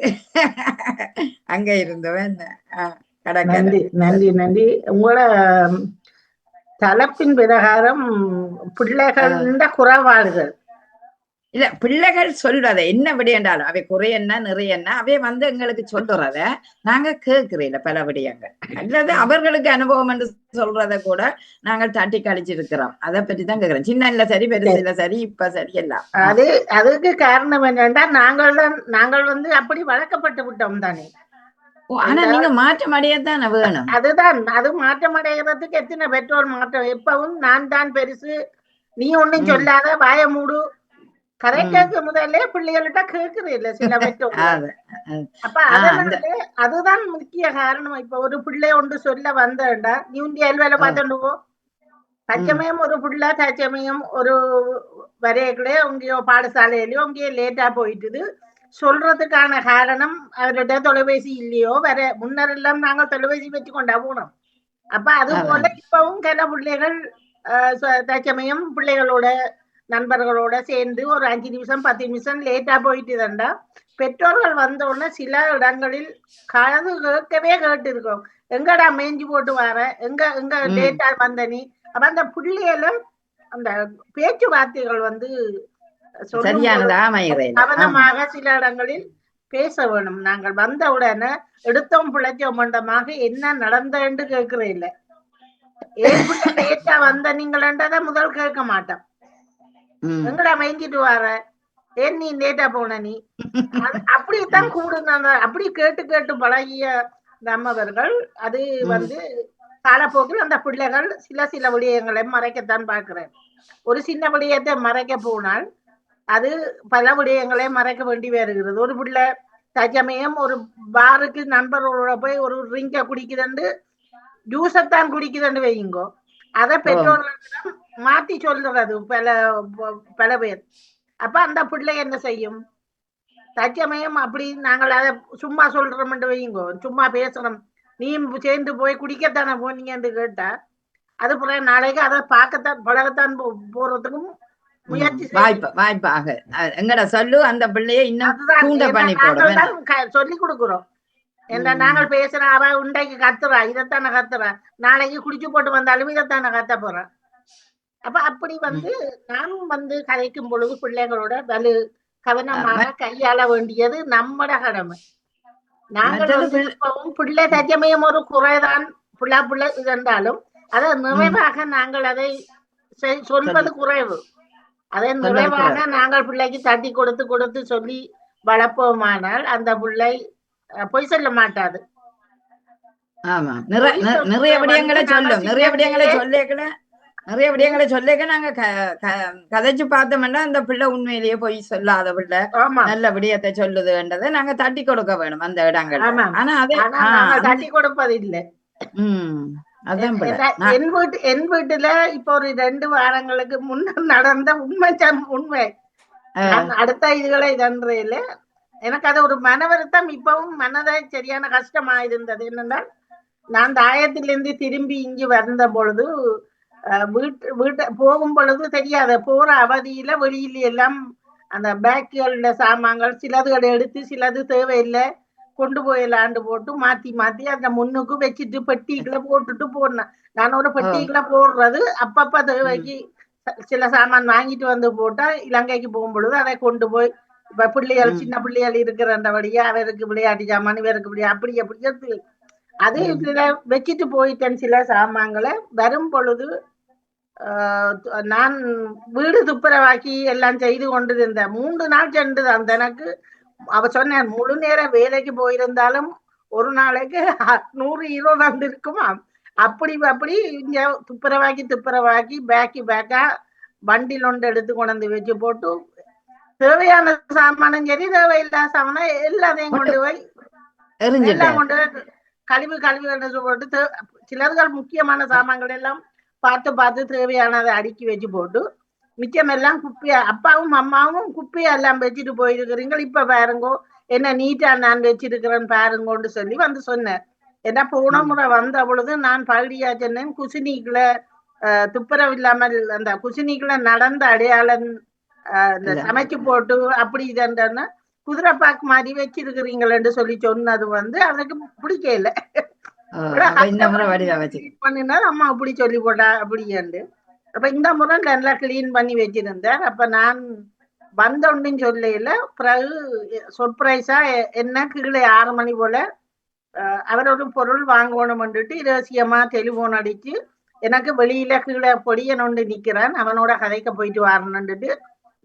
அங்க இருந்தவன். நன்றி நன்றி நன்றி. உங்களோட தலைப்பின் பிரகாரம் பிள்ளைகள் குறைபாடுகள் இல்ல, பிள்ளைகள் சொல்றத என்ன விடயண்டாலும் அவை குறையன்னா நிறையன்னா அவை எங்களுக்கு சொல்றத நாங்க கேட்கிறேன் பல விடயங்கள், அல்லது அவர்களுக்கு அனுபவம் என்று சொல்றத கூட நாங்கள் தட்டி கழிச்சிருக்கிறோம். அதை பற்றி தான் கேட்கிறோம். சின்ன இல்ல சரி, பெருசு இல்ல சரி, இப்ப சரி எல்லாம். அதுக்கு காரணம் என்னன்னா நாங்கள் அப்படி வளர்க்கப்பட்டு விட்டோம் தானே. ஆனா நீங்க மாற்றம் அடையத்தான் வேணும். அதுதான், அது மாற்றம் அடைகிறதுக்கு எத்தனை பெற்றோர் மாற்றம். எப்பவும் நான் தான் பெருசு, நீ ஒண்ணும் சொல்லாத, வாய மூடு, கதை கேட்க முதல்ல பிள்ளைகள்கிட்ட கேட்குது இல்ல சில பெற்றோர். அப்ப அதனால அதுதான் முக்கிய காரணம். இப்ப ஒரு பிள்ளை ஒன்று சொல்ல வந்தா நீ உண்டி வேலை பார்த்துடுவோ, தச்சமயம் ஒரு பிள்ளை தச்சமயம் ஒரு வரையக்குள்ளே உங்கயோ பாடசாலையிலயோ உங்கேயோ லேட்டா போயிட்டுது. சொல்றதுக்கான காரணம் அவர்கிட்ட தொலைபேசி இல்லையோ, வேற முன்னர் எல்லாம் நாங்கள் தொலைபேசி வச்சு கொண்டா போனோம். அப்ப அது போல இப்பவும் சில பிள்ளைகள் தச்சமயம் பிள்ளைகளோட நண்பர்களோட சேர்ந்து ஒரு 5 நிமிஷம் 10 நிமிஷம் லேட்டா போயிட்டு இருந்தா பெற்றோர்கள் வந்த உடனே சில இடங்களில் காது கேட்கவே கேட்டு இருக்கோம், எங்கடா மேய்ஞ்சி போட்டு வர, எங்க லேட்டா வந்த நீ. அப்ப அந்த பிள்ளைகளும் அந்த பேச்சுவார்த்தைகள் கவனமாக சில இடங்களில் பேச வேணும். நாங்கள் வந்த உடனே எடுத்தோம் பிழைச்சோம் மண்டமாக என்ன நடந்தேன்னு கேட்கிறேன் இல்ல, ஏன் லேட்டா வந்த நீங்களன்றத முதல் கேட்க மாட்டோம். எங்கடா மேய்ஞ்சிட்டு வர, ஏன் நீ லேட்டா போன நீ, அப்படித்தான் கூடுங்க. அப்படி கேட்டு கேட்டு பழகிய நம்மவர்கள் அது காலப்போக்கில் அந்த பிள்ளைகள் சில விடயங்களை மறைக்கத்தான் பார்க்கிறேன். ஒரு சின்ன விடயத்தை மறைக்க போனால் அது பல விடயங்களை மறைக்க வேண்டி வருகிறது. ஒரு பிள்ளை தச்சமயம் ஒரு பாருக்கு நண்பர்களோட போய் ஒரு ட்ரிங்க குடிக்குதுண்டு, ஜூஸத்தான் குடிக்குதுன்னு வையுங்கோ, அதை பெற்றோர்களிடம் மாத்தி சொல்றது பல பேர். அப்ப அந்த பிள்ளை என்ன செய்யும், தச்சமயம் அப்படி நாங்கள் அதை சும்மா சொல்றோம்னு வையுங்கோ, சும்மா பேசுறோம், நீ சேர்ந்து போய் குடிக்கத்தானே போனீங்கன்னு கேட்டா அது பிறகு நாளைக்கு அதை பார்க்கத்தான் பழகத்தான் போறதுக்கும் முயற்சி வாய்ப்பாக எங்கட சொல்லு அந்த பிள்ளைய இன்னும் சொல்லி கொடுக்குறோம். என்ன நாங்கள் பேசுற அவ உண்டைக்கு கத்துறா, இதைத்தானே கத்துறா, நாளைக்கு குடிச்சு போட்டு வந்தாலும் இதைத்தானே கத்த போறான். அப்ப அப்படி நானும் கதைக்கும் பொழுது பிள்ளைங்களோட கவனமாக கையாள வேண்டியது நம்மட கடமை. நாங்கள் பிள்ளை தச்சமயம் ஒரு குறைதான் பிள்ளை இருந்தாலும் அதை நிறைவாக நாங்கள் அதை சொல்வது குறைவு. அதை நிறைவாக நாங்கள் பிள்ளைக்கு தட்டி கொடுத்து சொல்லி வளர்ப்போமானால் அந்த பிள்ளை பொய் சொல்ல மாட்டாது. ஆமா, நிறைய விடயங்களை சொல்லும். நிறைய விடயங்களை சொல்லிக்க நாங்க கதைச்சு பார்த்தோம்னா அந்த பிள்ளை உண்மையிலேயே போய் சொல்லாத பிள்ளை நல்ல விடயத்தை சொல்லுதுன்றதை நாங்க தட்டி கொடுக்க வேணும் அந்த இடங்கள். ஆனா அதை தட்டி கொடுப்பது இல்லை. என் வீட்டுல இப்ப ஒரு 2 வாரங்களுக்கு முன்னர் நடந்த உண்மை அடுத்த இதுகளை இதன்றையில எனக்கு அது ஒரு மன வருத்தம். இப்பவும் மனதை சரியான கஷ்டமா இருந்தது. என்னென்றால் நான் தாயத்திலிருந்து திரும்பி இங்கு வந்த பொழுது வீட்டை போகும் பொழுது தெரியாத போற அவதியில வெளியில எல்லாம் அந்த பேக்குகள சாமான்கள் சிலதுகளை எடுத்து சிலது தேவையில்லை கொண்டு போயிடலாண்டு போட்டு மாத்தி அந்த முன்னுக்கு வச்சுட்டு பெட்டிகளை போட்டுட்டு போனேன். நான் ஒரு பெட்டிக்குள்ள போடுறது அப்பப்ப தேவைக்கு சில சாமான் வாங்கிட்டு வந்து போட்டா இலங்கைக்கு போகும் பொழுது அதை கொண்டு போய் இப்ப பிள்ளைகள் சின்ன பிள்ளைகள் இருக்கிறபடியா அவருக்கு விளையாட்டு சாமான் இவருக்கு அப்படி அது இதுல வச்சுட்டு போயிட்டேன் சில சாமான்களை வரும் பொழுது நான் வீடு துப்புரவாக்கி எல்லாம் செய்து கொண்டிருந்தேன் 3 நாள் சென்று அந்த எனக்கு அவ சொன்ன முழு நேர வேலைக்கு போயிருந்தாலும் ஒரு நாளைக்கு 100 வந்திருக்குமா அப்படி இங்க துப்புரவாக்கி பேக்கா வண்டியில் ஒன்று எடுத்து கொண்டு வச்சு போட்டு தேவையான சாமானும் சரி தேவையில்லாத சாமானம் எல்லாத்தையும் கொண்டு போய் எல்லாம் கொண்டு கழிவு போட்டு சிலர்கள் முக்கியமான சாமான்கள் எல்லாம் பார்த்து தேவையானதை அடுக்கி வச்சு போட்டு மிச்சம் எல்லாம் குப்பையா அப்பாவும் அம்மாவும் குப்பையா எல்லாம் வச்சுட்டு போயிருக்கிறீங்க இப்ப பாருங்கோ என்ன நீட்டா நான் வச்சிருக்கிறேன்னு பாருங்கோன்னு சொல்லி வந்து சொன்னேன். ஏன்னா போன முறை வந்த பொழுது நான் பகுதியா சொன்னேன் குசினிக்குள்ள துப்புரவு இல்லாமல் அந்த குசினிக்குள்ள நடந்த அடையாளம் இந்த சமைச்சு போட்டு அப்படி இதன்னா குதிரைப்பாக்கு மாதிரி வச்சிருக்கிறீங்களேன்னு சொல்லி சொன்னது வந்து அவனுக்கு பிடிக்கல. பண்ணினா அம்மா அப்படி சொல்லி போட்டா அப்படின்ட்டு அப்ப இந்த முறை நல்லா கிளீன் பண்ணி வச்சிருந்தார். அப்ப நான் வந்தோன்னு சொல்லல பிறகு சர்ப்ரைஸா என்ன கீழே 6 மணி போல அவர் ஒரு பொருள் வாங்கணும்னுட்டு ரகசியமா டெலிபோன் அடிச்சு எனக்கு வெளியில கீழே பொடியன் ஒன்று நிக்கிறான் அவனோட கதைக்க போயிட்டு வரணுன்னுட்டு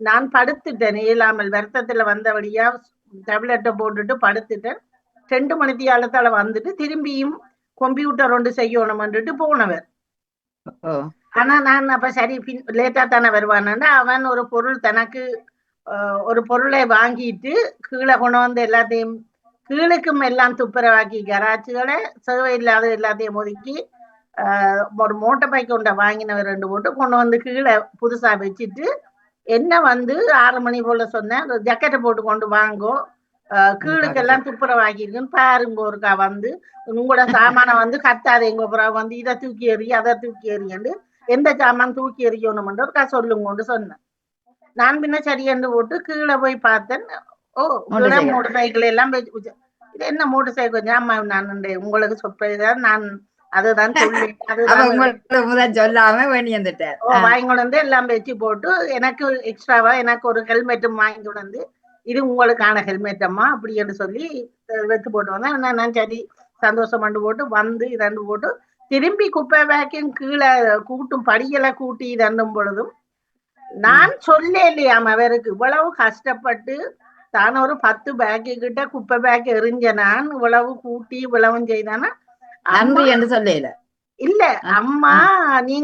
நான் படுத்துட்டேன். இயலாமல் வருத்தத்துல வந்தபடியா டேப்லெட்டை போட்டுட்டு படுத்துட்டேன். 2 மணித்தியாலத்தால வந்துட்டு திரும்பியும் கம்ப்யூட்டர் ஒன்று செய்யணும்னுட்டு போனவர். ஆனா நான் அப்ப சரி லேட்டா தானே வருவானு அவன் ஒரு பொருள் தனக்கு ஒரு பொருளை வாங்கிட்டு கீழே கொண்டு வந்து எல்லாத்தையும் கீழுக்கும் எல்லாம் துப்புரவாக்கி கராச்சுகளை சேவை இல்லாத எல்லாத்தையும் ஒதுக்கி ஒரு மோட்டர் பைக் ஒன்றை வாங்கினவர் 2 போட்டு கொண்டு வந்து கீழே புதுசா வச்சுட்டு என்ன வந்து 6 மணி போல சொன்னேன் ஜக்கெட்டை போட்டு கொண்டு வாங்கோ கீழுக்கெல்லாம் துப்புரவாக்கிருக்குன்னு பாருங்க ஒருக்கா வந்து உங்களோட சாமான வந்து கத்தாதேங்க அப்புறம் வந்து இதை தூக்கி எறி அதை தூக்கி எறியண்டு எந்த சாமான் தூக்கி எறியணும்னு ஒருக்கா சொல்லுங்கன்னு சொன்னேன். நான் பின்ன சரியன்னு போட்டு கீழே போய் பார்த்தேன். மோட்டர் சைக்கிள் எல்லாம் இது என்ன மோட்டர் சைக்கிள் ஆமா நான் உங்களுக்கு சர்ப்ரைஸா நான் அதுதான் சொல்லி சொல்லாம வேண்டியந்துட்டேன் வாங்கி வந்து எல்லாம் வச்சு போட்டு எனக்கு எக்ஸ்ட்ராவா எனக்கு ஒரு ஹெல்மெட்டும் வாங்கி வந்து இது உங்களுக்கான ஹெல்மெட் அம்மா அப்படின்னு சொல்லி வச்சு போட்டு வந்தேன். நான் சரி சந்தோஷம் பண்ணு போட்டு வந்து இதண்டு போட்டு திரும்பி குப்பை பேக்கையும் கீழே கூட்டும் படிகளை கூட்டி இதண்டும் பொழுதும் நான் சொல்ல இல்லையாம அவருக்கு இவ்வளவு கஷ்டப்பட்டு தான் ஒரு 10 பேக்கு கிட்ட குப்பை பேக் எறிஞ்ச நான் இவ்வளவு கூட்டி இவ்வளவும் செய்தானா நன்றி என்று சொல்லல இல்ல அம்மா நீ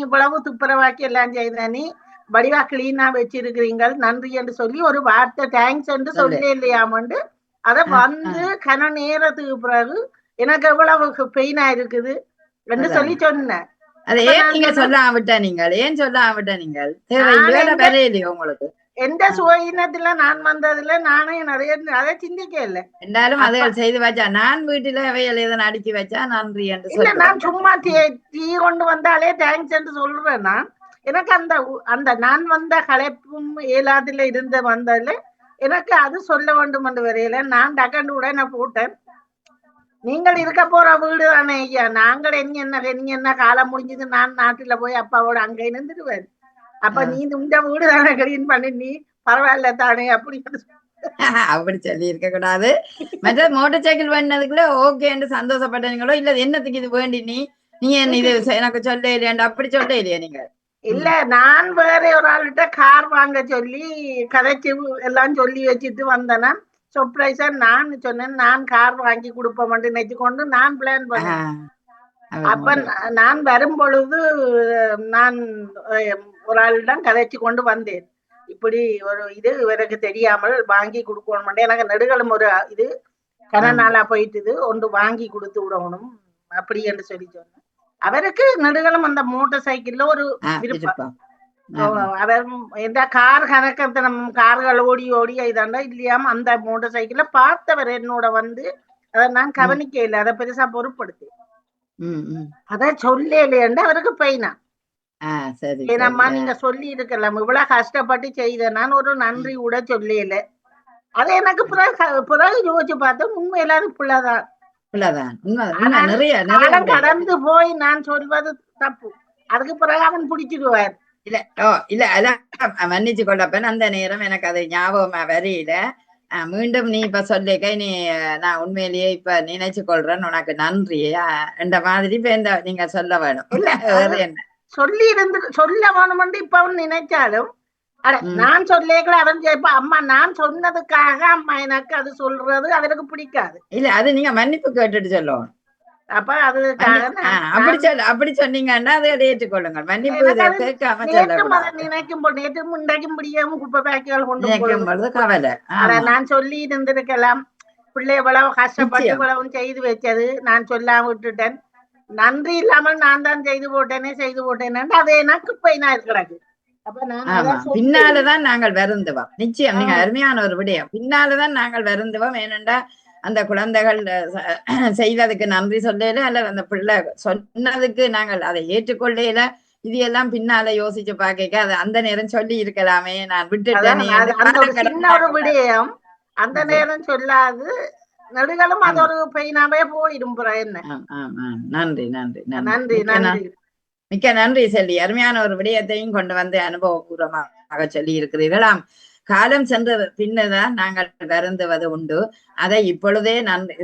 இவ்வளவு துப்புரவாக்கி எல்லாம் செய்தானே வடிவா கிளீனா வச்சிருக்கிறீங்க நன்றி என்று சொல்லி ஒரு வார்த்தை தேங்க்ஸ் என்று சொல்ல இல்லையாமண்டு அத வந்து கன நேரத்துக்கு பிறகு எனக்கு எவ்வளவு பெயினா இருக்குது என்று சொல்லி சொன்னேன். நீங்க சொல்லாம விட்ட நீங்கள் ஏன் சொல்லாம விட்ட நீங்கள் தேவையில்லையோ உங்களுக்கு எந்த சுயினத்துல நான் வந்ததுல நானே நிறைய அதை சிந்திக்க இல்லை என்றாலும் அதை செய்து வச்சா நான் வீட்டுல அவையில் எதனா அடுக்கி வச்சா நன்றி என்று இல்ல நான் சும்மா டீ கொண்டு வந்தாலே தேங்க்ஸ் என்று சொல்றேன். நான் எனக்கு அந்த நான் வந்த களைப்பும் ஏலாதுல இருந்து வந்ததுல எனக்கு அது சொல்ல வேண்டும் என்று வரையில நான் டக்கண்டு உடனே போட்டேன். நீங்கள் இருக்க போற வீடு தானே ஐயா நாங்கள் என்ன காலம் முடிஞ்சது நான் நாட்டுல போய் அப்பாவோட அங்க இருந்துடுவேன் அப்ப நீ இந்த வீடு தானே கிளீன் பண்ணி நீ பரவாயில்ல தானே அப்படி சொல்லி இருக்க கூடாது. மற்ற மோட்டர் சைக்கிள் பண்ணதுக்குள்ள ஓகேன்னு சந்தோஷப்பட்டீங்களோ இல்ல என்னத்துக்கு இது வேண்டி நீ என்ன இது எனக்கு சொல்ல இல்லையாண்டா அப்படி சொல்ல இல்லையா நீங்க? இல்ல நான் வேற ஒரு ஆள்கிட்ட கார் வாங்க சொல்லி கதைச்சு எல்லாம் சொல்லி வச்சுட்டு வந்தேன்னா சர்ப்ரைஸா நான் சொன்னேன் நான் கார் வாங்கி கொடுப்பேன் நினைச்சு கொண்டு நான் பிளான் பண்ணேன். அப்ப நான் வரும் பொழுது நான் ஒரு ஆளிடம் கதைச்சு கொண்டு வந்தேன். இப்படி ஒரு இது இவருக்கு தெரியாமல் வாங்கி கொடுக்கணும் எனக்கு நெடுகளும் ஒரு இது கன நாளா போயிட்டுது ஒன்று வாங்கி கொடுத்து விடணும் அப்படி என்று சொல்லி சொன்னேன். அவருக்கு நெடுகளும் அந்த மோட்டர் சைக்கிள்ல ஒரு விருப்பம். அவர் எந்த கார் கணக்கத்தை நம்ம கார்கள் ஓடி இதாண்டா இல்லையாம அந்த மோட்டர் சைக்கிள்ல பார்த்தவர் என்னோட வந்து அதை நான் கவனிக்க இல்லை அதை பெருசா பொருட்படுத்தி அத சொல்ல இல்லையாண்டு அவருக்கு பெயினா ஏன்னாம்மா நீங்க சொல்லி இருக்கலாம் இவ்வளவு கஷ்டப்பட்டு செய்த நான் ஒரு நன்றி கூட சொல்லல. அது எனக்கு பிறகு யோசிச்சு பார்த்தேன் உண்மை எல்லாரும் பிள்ளைதான் உள்ளதான் உண்மை ஆனால் நிறைய நிறைய காலம் விடயம். கடந்து போய் நான் சொல்வது தப்பு. அதுக்கு பிறகு அவன் பிடிச்சிடுவார். இல்ல அதான் மன்னிச்சு கொள்ளப்பன் அந்த நேரம் எனக்கு அது ஞாபகமா வரையில. மீண்டும் நீ இப்ப சொல்லிக்க நீ நான் உண்மையிலேயே இப்ப நினைச்சு கொள்றேன் உனக்கு நன்றி என்ற மாதிரி இப்ப இந்த நீங்க சொல்ல வேணும். இல்ல வேற என்ன சொல்லி இருந்து சொல்ல வேணும்னு இப்ப அவன் நினைச்சாலும் நான் சொல்லேக்கல அவன் இப்ப அம்மா நான் சொன்னதுக்காக அம்மா எனக்கு அது சொல்றது அவருக்கு பிடிக்காது. இல்ல அது நீங்க மன்னிப்பு கேட்டுட்டு சொல்லணும். அப்ப அதுக்காக அப்படி சொன்னீங்கன்னா அதை ஏற்றுக்கொள்ளுங்க. மன்னிப்பு கேட்காம நினைக்கும் போது நேற்று முண்டாக்கும் முடியாம குப்பை பேக்கிகள் கொண்டு கவலை. நான் சொல்லி இருந்திருக்கலாம். பிள்ளை இவ்வளவு கஷ்டப்பட்டு இவ்வளவு செய்து வச்சது நான் சொல்லாம விட்டுட்டேன். நன்றி இல்லாமல் நான் தான் செய்து போட்டேன்னு அது எனக்கு பையனா இருக்கிறது. பின்னாலதான் நாங்கள் வருந்துவோம். நிச்சயம் நீங்க அருமையான ஒரு விடயம். பின்னாலதான் நாங்கள் வருந்துவோம். ஏனென்றா அந்த குழந்தைகள் செய்ததுக்கு நன்றி சொல்லல அல்ல அந்த பிள்ளை சொன்னதுக்கு நாங்கள் அதை ஏற்றுக்கொள்ளல. இது எல்லாம் பின்னால யோசிச்சு பாக்க அது அந்த நேரம் சொல்லி இருக்கலாமே நான் விட்டுட்டேன் விடயம் அந்த நேரம் சொல்லாது நடுகளும் அது ஒரு பெயினாவே போயிடும். நன்றி நன்றி நன்றி நன்றி மிக்க நன்றி செல்வி. அருமையான ஒரு விடயத்தையும் கொண்டு வந்து அனுபவபூர்வமாக சொல்லி இருக்கிறீர்களாம். காலம் சென்ற பின்னதான் நாங்கள் வருந்துவது உண்டு. அதை இப்பொழுதே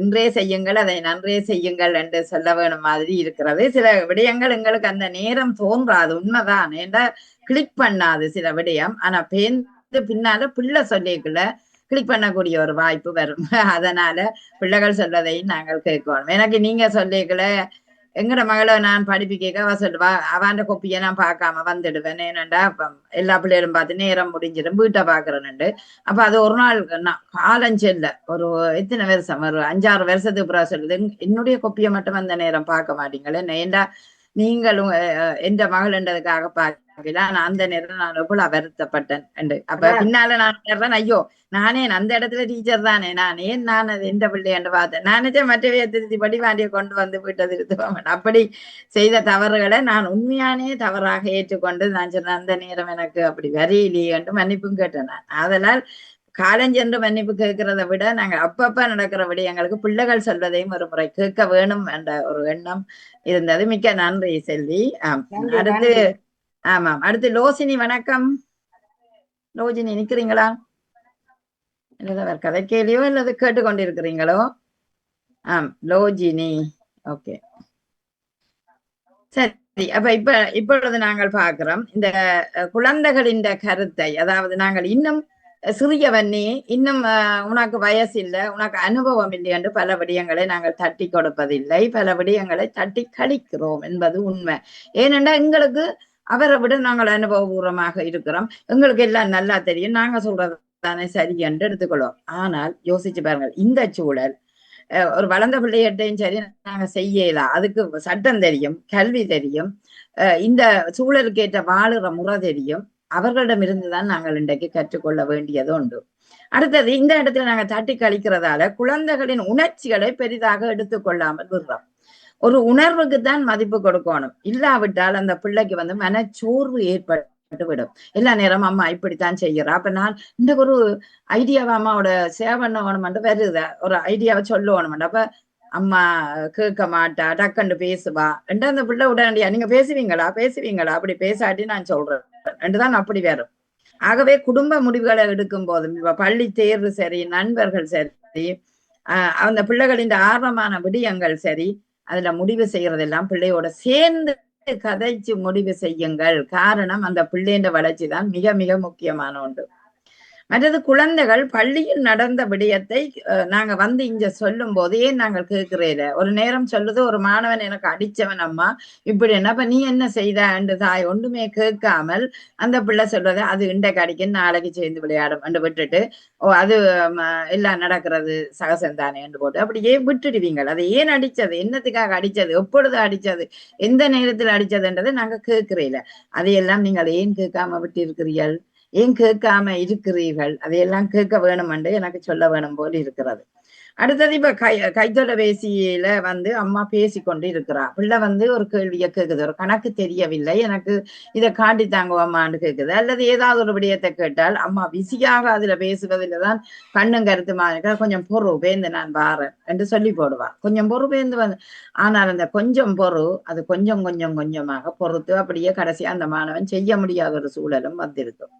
இன்றே செய்யுங்கள், அதை நன்றே செய்யுங்கள் என்று சொல்ல வேணும் மாதிரி இருக்கிறது. சில விடயங்கள் எங்களுக்கு அந்த நேரம் தோன்றாது, உண்மைதான். ஏன்னா கிளிக் பண்ணாது சில விடயம். ஆனா பேருந்து பின்னால பிள்ளை சொல்லிக்கல கிளிக் பண்ணக்கூடிய ஒரு வாய்ப்பு வரும். அதனால பிள்ளைகள் சொல்வதையும் நாங்கள் கேட்கணும். எனக்கு நீங்க சொல்லிக்கல எங்கட மகளை நான் படிப்பிக்க அவ சொல்லுவா அவன் கொப்பியை நான் பார்க்காம வந்துடுவேன். ஏனண்டா எல்லா பிள்ளைகளும் பார்த்து நேரம் முடிஞ்சிடும் வீட்டை பாக்குறேன்னு. அப்ப அது ஒரு நாள் காலம் செல்ல ஒரு எத்தனை வருஷம் ஒரு 5-6 வருஷத்துக்கு பிறகு சொல்லுது என்னுடைய கொப்பியை மட்டும் அந்த நேரம் பார்க்க மாட்டீங்களே. ஏண்டா நீங்களும் எந்த மகள்ன்றதுக்காக பார்க்கல. நான் அந்த நேரம் நான் எவ்வளவு வருத்தப்பட்டேன். அப்ப பின்னால நான் ஐயோ நானே அந்த இடத்துல டீச்சர் தானே நான் அது எந்த பிள்ளையன்று பார்த்தேன். நானே மற்றவைய திருத்தி படி வாண்டிய கொண்டு வந்து வீட்டை திருத்துவேன். அப்படி செய்த தவறுகளை நான் உண்மையானே தவறாக ஏற்றுக்கொண்டு நான் சொன்னேன் அந்த நேரம் எனக்கு அப்படி வரையிலேயே என்று மன்னிப்பும் கேட்டேன். அதனால் காலஞ்சென்று மன்னிப்பு கேட்கிறத விட நாங்கள் அப்பப்ப நடக்கிற விடயங்களுக்கு பிள்ளைகள் சொல்வதையும் ஒரு முறை கேட்க வேணும் என்ற ஒரு எண்ணம் இருந்தது. மிக்க நன்றி செல்வி. அடுத்து ஆமாம் அடுத்து லோசினி. வணக்கம் லோஜினி, நிக்கிறீங்களா? இல்ல கதை கேலியோ இல்லது கேட்டுக்கொண்டிருக்கிறீங்களோ? லோஜினி. ஓகே சரி. அப்ப இப்பொழுது நாங்கள் பார்க்கிறோம் இந்த குழந்தைகளின் கருத்தை. அதாவது நாங்கள் இன்னும் சிறியவன்னே இன்னும் உனக்கு வயசு இல்லை உனக்கு அனுபவம் இல்லை என்று பல விடயங்களை நாங்கள் தட்டி கொடுப்பதில்லை. பல விடயங்களை தட்டி கழிக்கிறோம் என்பது உண்மை. ஏனென்றா எங்களுக்கு அவரை விட நாங்கள் அனுபவபூர்வமாக இருக்கிறோம். எங்களுக்கு எல்லாம் நல்லா தெரியும். நாங்க சொல்றது தானே சரி என்று எடுத்துக்கொள்வோம். ஆனால் யோசிச்சு பாருங்கள், இந்த சூழல் ஒரு வளர்ந்த பிள்ளைகிட்டையும் சரி நாங்க செய்யலாம். அதுக்கு சட்டம் தெரியும், கல்வி தெரியும், இந்த சூழலுக்கு ஏற்ற வாழுற முறை தெரியும். அவர்களிடமிருந்துதான் நாங்கள் இன்றைக்கு கற்றுக்கொள்ள வேண்டியது உண்டு. அடுத்தது இந்த இடத்துல நாங்க தட்டி கழிக்கிறதால குழந்தைகளின் உணர்ச்சிகளை பெரிதாக எடுத்துக்கொள்ளாமல் விடுறோம். ஒரு உணர்வுக்கு தான் மதிப்பு கொடுக்கணும். இல்லாவிட்டால் அந்த பிள்ளைக்கு மனச்சோர்வு ஏற்பட்டு விடும். எல்லா நேரம் அம்மா இப்படித்தான் செய்யறா. அப்ப நான் இந்த ஒரு ஐடியாவை அம்மாவோட சேவ் பண்ண வேணுமென்று வருத ஒரு ஐடியாவை சொல்லணுமெண்டு. அப்ப அம்மா கேட்க மாட்டா, டக்குன்னு பேசுவா என்று அந்த பிள்ளை உடனடியா நீங்க பேசுவீங்களா அப்படி பேசாட்டி நான் சொல்றேன் என்றுதான் அப்படி வரும். ஆகவே குடும்ப முடிவுகளை எடுக்கும் போதும் இப்ப பள்ளி தேர்வு சரி, நண்பர்கள் சரி, அந்த பிள்ளைகளின் ஆர்வமான விடயங்கள் சரி, அதுல முடிவு செய்யறதெல்லாம் பிள்ளையோட சேர்ந்து கதைச்சு முடிவு செய்யுங்கள். காரணம் அந்த பிள்ளைன்ற வளர்ச்சி தான் மிக மிக முக்கியமான ஒன்று. மற்றது குழந்தைகள் பள்ளியில் நடந்த விடயத்தை நாங்க இங்க சொல்லும் போது ஏன் நாங்கள் கேட்கிறேன். ஒரு நேரம் சொல்லுது ஒரு மாணவன் எனக்கு அடிச்சவன் அம்மா இப்படி என்னப்ப நீ என்ன செய்த என்று தாய் ஒன்றுமே கேட்காமல் அந்த பிள்ளை சொல்றது அது இன்றைக்கு அடிக்கன்னு நாளைக்கு சேர்ந்து விளையாடும் என்று விட்டுட்டு அது எல்லாம் நடக்கிறது சகசந்தானே என்று போட்டு அப்படியே விட்டுடுவீங்கள். அதை ஏன் அடிச்சது, என்னத்துக்காக அடிச்சது, எப்பொழுது அடிச்சது, எந்த நேரத்தில் அடிச்சதுன்றதை நாங்க கேட்கிறீல. அதையெல்லாம் நீங்கள் ஏன் கேட்காம விட்டு இருக்கிறீர்கள், ஏன் கேட்காம இருக்கிறீர்கள், அதையெல்லாம் கேட்க வேணும் என்று எனக்கு சொல்ல வேணும் போல் இருக்கிறது. அடுத்தது இப்ப கைத்தொலைபேசியில வந்து அம்மா பேசிக்கொண்டு இருக்கிறா. பிள்ளை வந்து ஒரு கேள்வியை கேக்குது, ஒரு கணக்கு தெரியவில்லை எனக்கு இதை காட்டித்தாங்க அம்மான்னு கேக்குது. அல்லது ஏதாவது ஒரு விடயத்தை கேட்டால் அம்மா பிஸியாக அதுல பேசுவதில் தான் கண்ணும் கருத்துமா இருக்க, கொஞ்சம் பொறு பேந்து நான் வாரேன் என்று சொல்லி போடுவா. கொஞ்சம் பொறு பேந்து வந்து, ஆனால் அந்த கொஞ்சம் பொறு அது கொஞ்சம் கொஞ்சம் கொஞ்சமாக பொறுத்து அப்படியே கடைசியா அந்த மாணவன் செய்ய முடியாத ஒரு சூழலும் வந்திருக்கும்.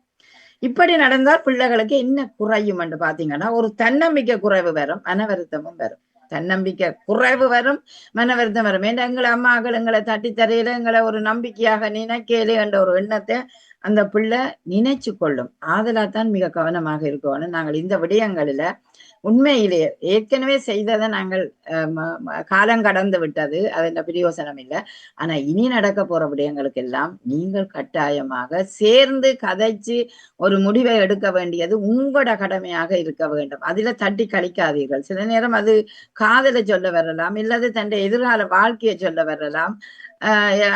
இப்படி நடந்தால் பிள்ளைகளுக்கு என்ன குறையும் என்று பாத்தீங்கன்னா, ஒரு தன்னம்பிக்கை குறைவு வரும், மனவருத்தமும் வரும். தன்னம்பிக்கை குறைவு வரும், மனவருத்தம் வரும். ஏன்னா எங்களை அம்மாக்கள் எங்களை தட்டி தரையில எங்களை ஒரு நம்பிக்கையாக நினைக்கலே என்ற ஒரு எண்ணத்தை அந்த பிள்ளை நினைச்சு கொள்ளும். ஆதலாத்தான் மிக கவனமாக இருக்கணும். நாங்கள் இந்த விடயங்களில உண்மையிலேயே ஏற்கனவே செய்ததை நாங்கள் காலம் கடந்து விட்டது, அது பிரயோசனம் இல்லை. ஆனா இனி நடக்க போற விடயங்களுக்கு எல்லாம் நீங்கள் கட்டாயமாக சேர்ந்து கதைச்சு ஒரு முடிவை எடுக்க வேண்டியது உங்களோட கடமையாக இருக்க வேண்டும். அதுல தட்டி கழிக்காதீர்கள். சில நேரம் அது காதலை சொல்ல வரலாம், இல்லது தன் எதிர்கால வாழ்க்கையை சொல்ல வரலாம்,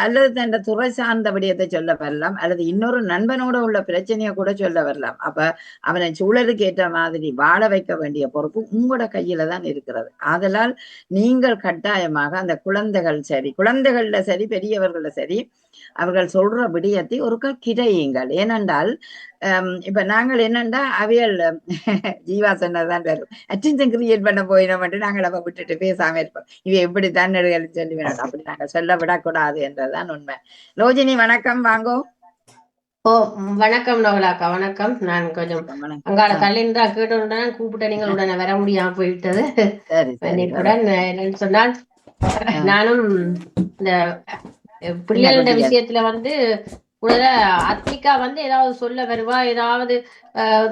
அல்லது தன் துறை சார்ந்த விடயத்தை சொல்ல வரலாம், அல்லது இன்னொரு நண்பனோட உள்ள பிரச்சனையை கூட சொல்ல வரலாம். அப்ப அவனை சூழலுக்கு ஏற்ற மாதிரி வாழ வைக்க வேண்டிய பொறுப்பு உங்களோட கையில தான் இருக்கிறது. ஆதலால் நீங்கள் கட்டாயமாக அந்த குழந்தைகள் சரி, குழந்தைகள்ல சரி, பெரியவர்கள சரி, அவர்கள் சொல்ற விடயத்தை ஒருக்கா கிடையுங்கள். ஏனென்றால் இப்ப நாங்கள் என்னண்டா அவியல் ஜீவா சொன்னதான் வரும், அட்டென்ஷன் கிரியேட் பண்ண போயிடும் மட்டும் நாங்கள் அப்ப விட்டுட்டு பேசாம இருப்போம். இவ எப்படி தன்னுடைய சொல்லி வேணும், அப்படி நாங்கள் சொல்ல விடக்கூடாது என்றதுதான் உண்மை. ரோஜினி வணக்கம், வாங்கோ. ஓ வணக்கம் நவலாக்கா, வணக்கம். நான் கொஞ்சம் அங்கால தள்ளின்றா கேட்டு கூப்பிட்ட நீங்கள் உடனே வர முடியாம போயிட்டது. என்னன்னு சொன்னால் நானும் இந்த பிள்ளைகளோட விஷயத்துல வந்து உடனே அத்திகா வந்து ஏதாவது சொல்ல வருவா, ஏதாவது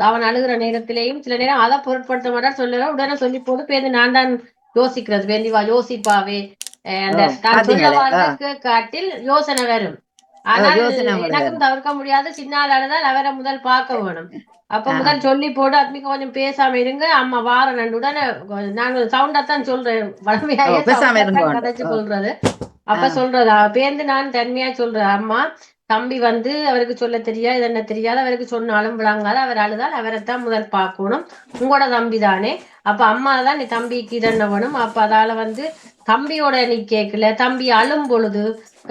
அவன் அழுகிற நேரத்திலேயும் சில நேரம் அதை பொருட்படுத்த மாட்டான், சொல்லுவா உடனே சொல்லி போட்டு பேருந்து நான் தான் யோசிக்கிறது, வேண்டிவா யோசிப்பாவே அந்த நான் சொல்ல வாழ்க்கை காட்டில் யோசனை வரும். ஆனால் எனக்கும் தவிர்க்க முடியாது, சின்னால் அழுதால் அவரை முதல் பார்க்க வேணும். அப்ப முதல் சொல்லி போட்டு அத்மிகா கொஞ்சம் பேசாம இருங்க, அம்மா வார உடனே நாங்க சவுண்டாத்தான் சொல்றேன், வளமையாக கதைச்சு சொல்றது. அப்ப சொல்றது பேருந்து நான் தன்மையா சொல்றேன், அம்மா தம்பி வந்து அவருக்கு சொல்ல தெரியாது, இது என்ன தெரியாது, அவருக்கு சொன்னாலும் விளங்காது, அவர் அழுதால் அவரைத்தான் முதல் பார்க்கணும், உங்களோட தம்பி தானே, அப்ப அம்மா தான் நீ தம்பிக்கு இதென்ன வேணும், அப்ப அதால வந்து தம்பியோட நீ கேட்கல, தம்பி அழும் பொழுது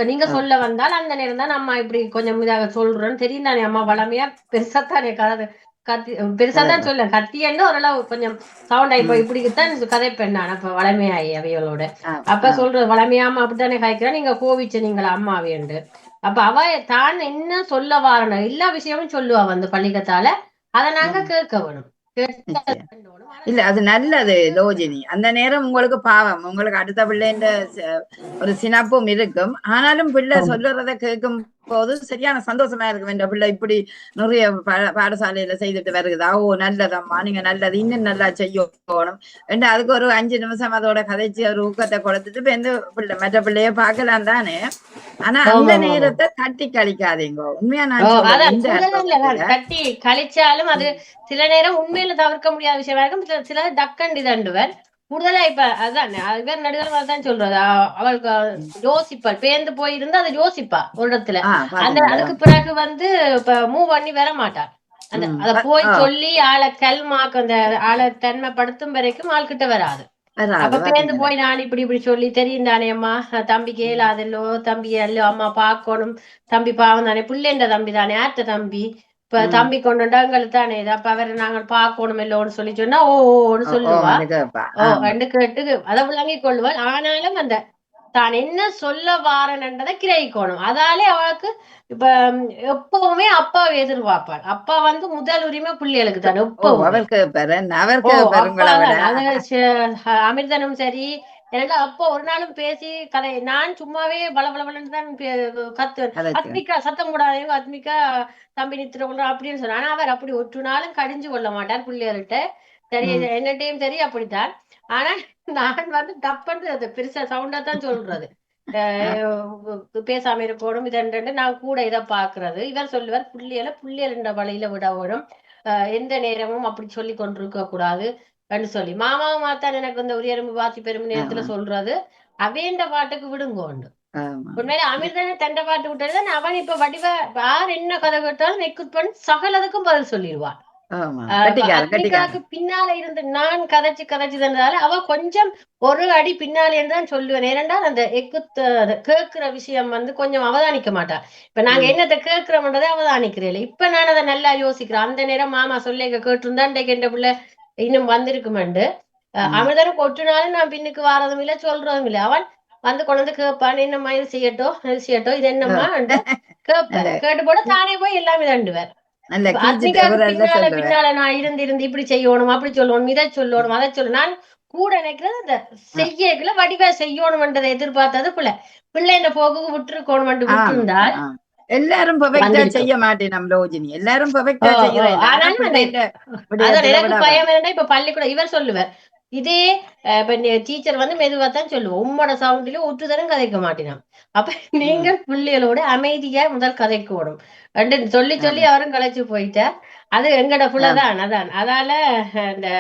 நீங்க சொல்ல வந்தால் அந்த நேரம் தான் அம்மா இப்படி கொஞ்சம் இதாக சொல்றேன்னு தெரியும் தானே. அம்மா வளமையா பெருசாத்தானே கத்தி பெருசாதான் சொல்ல கத்தியன்னு ஓரளவு கொஞ்சம் சவுண்ட் இப்ப இப்படித்தான் கதை பெண்ணான் அப்ப வளமையாயி அவைகளோட. அப்ப சொல்றது வளமையாம அப்படித்தானே காய்க்கிறா, நீங்க கோவிச்ச நீங்களா அம்மாவேண்டு. அப்ப அவ தான் என்ன சொல்ல வாரணும் எல்லா விஷயமும் சொல்லுவா வந்து பள்ளிக்கத்தால, அதை நாங்க கேட்க வேணும். இல்ல அது நல்லது லோஜினி. அந்த நேரம் உங்களுக்கு பாவம், உங்களுக்கு அடுத்த பிள்ளைன்ற ஒரு சினப்பும் இருக்கும். ஆனாலும் பிள்ளை சொல்லுறத கேட்கும் போது சரியான சந்தோஷமா இருக்கும். என்ற பிள்ளை இப்படி நிறைய பாடசாலையில செய்துட்டு வருகுதா, ஓ நல்லதம்மா, நீங்க நல்லது இன்னும் நல்லா செய்யணும் என்று அதுக்கு ஒரு 5 நிமிஷம் அதோட கதைச்சு ஒரு ஊக்கத்தை கொடுத்துட்டு வந்து பிள்ளை மற்ற பிள்ளைய பார்க்கலாம் தானே. ஆனா அந்த நேரத்தை தட்டி கழிக்காதீங்க. உண்மையா நான் தட்டி கழிச்சாலும் அது சில நேரம் உண்மையில தவிர்க்க முடியாத விஷயமா இருக்கும். சில டக்கண்டி தண்டுவர் கூடுதலா இப்ப அதான் இவர் நடுவர் தான் சொல்றது, அவளுக்கு யோசிப்பாள் பேர்ந்து போயிருந்து அதை யோசிப்பா ஒரு இடத்துல. அந்த அதுக்கு பிறகு வந்து இப்ப மூவ் பண்ணி வர மாட்டாள். அந்த அத போய் சொல்லி ஆளை கல்மாக்கு அந்த ஆளை தன்மைப்படுத்தும் வரைக்கும் ஆள்கிட்ட வராது. அப்ப பேர்ந்து போய் நான் இப்படி இப்படி சொல்லி தெரியும் தானே அம்மா, தம்பிக்கு ஏலாதல்லோ, தம்பி அல்லோ அம்மா பாக்கணும், தம்பி பாவம் தானே, பிள்ளைன்ற தம்பி தானே, ஆத்த தம்பி, இப்ப தம்பி கொண்டுண்டா எங்களுக்கு தானே, அப்ப அவரை நாங்கள் பாக்கணும் இல்லோன்னு சொல்லி சொன்னா ஓன்னு சொல்லுவா. ரெண்டு கேட்டு அதை விளங்கி கொள்வாள். ஆனாலும் அந்த தான் என்ன சொல்ல வாரன்றதை கிரகிக்கணும். அதாலே அவளுக்கு இப்ப எப்பவுமே அப்பாவை எதிர்பார்ப்பாள். அப்பா வந்து முதல் உரிமை பிள்ளைகளுக்கு தானே எப்பவும். அமிர்தனும் சரி, எனக்கு அப்போ ஒரு நாளும் பேசி கதை நான் சும்மாவே பலன்னு தான் கத்து அத்மிகா சத்தம் கூடாது, அத்மிகா தம்பி நித்திர கொள்ள அப்படின்னு சொன்னா. ஆனா அவர் அப்படி ஒற்று நாளும் கடிஞ்சு கொள்ள மாட்டார் பிள்ளைகள்கிட்ட. சரி என்னட்டையும் சரி அப்படித்தான். ஆனா நான் வந்து தப்புன்னு அது பெருசா சவுண்டா தான் சொல்றது, பேசாம இருக்கணும் இதென்று நான் கூட இதை பாக்குறது. இவர் சொல்லுவார் புள்ளியல் என்ற வழியில விட வேணும், எந்த நேரமும் அப்படி சொல்லி கொண்டிருக்க கூடாது அப்படின்னு சொல்லி. மாமாவும் மாத்தான் எனக்கு இந்த உரியரும்பு வாசி பெரும் நேரத்துல சொல்றது, அவேண்ட பாட்டுக்கு விடுங்க உண்டு. உண்மையில அமிர்தனை தண்டை பாட்டு விட்டதுதான் அவன் இப்ப வடிவ யார் என்ன கதை கேட்டாலும் நெக்குட் பண்ணி சகலதுக்கும் பதில் சொல்லிடுவான். ஆமா கட்டிக்காரன் அத்மிகாவுக்கு பின்னால இருந்து நான் கதைச்சு தந்ததால அவ கொஞ்சம் ஒரு அடி பின்னாலே தான் சொல்லுவேன். ஏனென்றால் அந்த கேட்கிற விஷயம் வந்து கொஞ்சம் அவதானிக்க மாட்டா. இப்ப நாங்க என்னத்தை கேட்கிறோம்ன்றதை அவதானிக்கிறேன். இப்ப நான் அதை நல்லா யோசிக்கிறேன். அந்த நேரம் மாமா சொல்ல கேட்டிருந்தா இன்றைக்கு என்ற பிள்ளை இன்னும் வந்திருக்குமெண்டு. அமிர்தனும் கொட்டுனாலும் நான் பின்னுக்கு வாரதும் இல்லை சொல்றதும் இல்லை. அவன் வந்து கொண்டு வந்து கேட்பான், என்னம்மா இது செய்யட்டும் இது என்னம்மா கேட்பேன். கேட்டு போட தானே போய் எல்லாமே தண்டுவார். பின்னால நான் இருந்து இப்படி செய்யணும், அப்படி சொல்லணும், இதை சொல்லணும், அதை சொல்லணும். நான் கூட நினைக்கிறது அந்த செய்யல வடிவா செய்யணும்ன்றதை எதிர்பார்த்தது பிள்ளை இந்த போக்கு விட்டுருக்கணும் விட்டுருந்தால் எல்லாரும் செய்ய மாட்டேன் லோஜினி, எல்லாரும் எனக்கு பயம் இருந்தா இப்ப பள்ளிக்கூடம் இவர் சொல்லுவார் இதே டீச்சர் வந்து மெதுவா தான் சொல்லுவோம், உம்மோட சவுண்ட்ல ஒற்றுதரும் கதைக்க மாட்டேனான். அப்ப நீங்கள் பிள்ளைகளோட அமைதியா முதல் கதைக்கணும் சொல்லி அவரும் கலைச்சு போயிட்டார். அது எங்கட புள்ளதான். அதால இந்த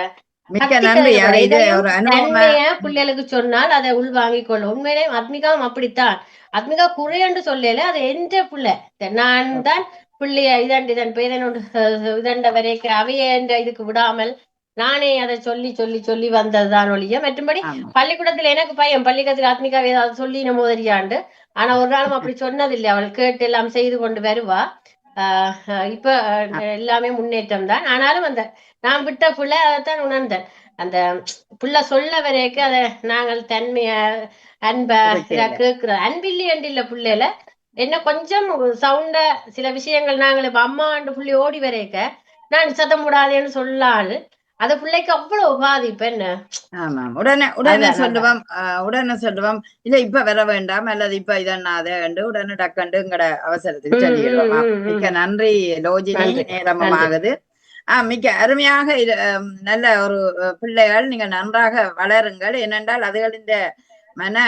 பிள்ளைகளுக்கு சொன்னால் அதை உள்வாங்கிக் கொள்ளும். உண்மையிலே அத்மிகாவும் அப்படித்தான். அத்மிகா குறையன்று சொல்லல, அது எந்த பிள்ளை நான் தான் பிள்ளைய இதண்ட வரைக்கும் அவைய இதுக்கு விடாமல் நானே அதை சொல்லி வந்ததுதான் ஒழிய. மற்றும்படி பள்ளிக்கூடத்துல எனக்கு பையன் பள்ளிக்கூடத்துல ஆத்மிகாவை ஏதாவது சொல்லி நம்ம முதலியாண்டு. ஆனா ஒரு நாளும் அப்படி சொன்னதில்லை. அவள் கேட்டு எல்லாம் செய்து கொண்டு வருவா. இப்ப எல்லாமே முன்னேற்றம் தான். ஆனாலும் அந்த நான் விட்ட புள்ள அதைத்தான் உணர்ந்தேன். அந்த புள்ள சொல்ல வரைக்கும் அதை நாங்கள் தன்மைய அன்ப கேட்கிற அன்பில்லி அண்டில்ல புள்ளையில என்ன கொஞ்சம் சவுண்ட சில விஷயங்கள் நாங்கள் இப்ப அம்மா ஆண்டு புள்ளி ஓடி வரைக்க நான் சத்தம் விடாதேன்னு சொல்லால் அது பிள்ளைக்கு அவ்வளவு பாதிப்பு. என்ன ஆமாம், உடனே சொல்லுவோம் இல்ல இப்ப வர வேண்டாம் அல்லது இப்ப இதென்னாத உடனே டக்கண்டு எங்கட அவசரத்துக்கு சொல்லிடுவோம். மிக்க நன்றி லோஜினி, நேரமும் ஆகுது. மிக்க அருமையாக நல்ல ஒரு பிள்ளைகள், நீங்க நன்றாக வளருங்கள். ஏனென்றால் அதுகளின் மன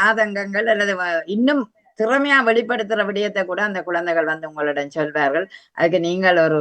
ஆதங்கங்கள் அல்லது இன்னும் திறமையா வெளிப்படுத்துற விடயத்தை கூட அந்த குழந்தைகள் வந்து உங்களிடம் சொல்வார்கள். அதுக்கு நீங்கள் ஒரு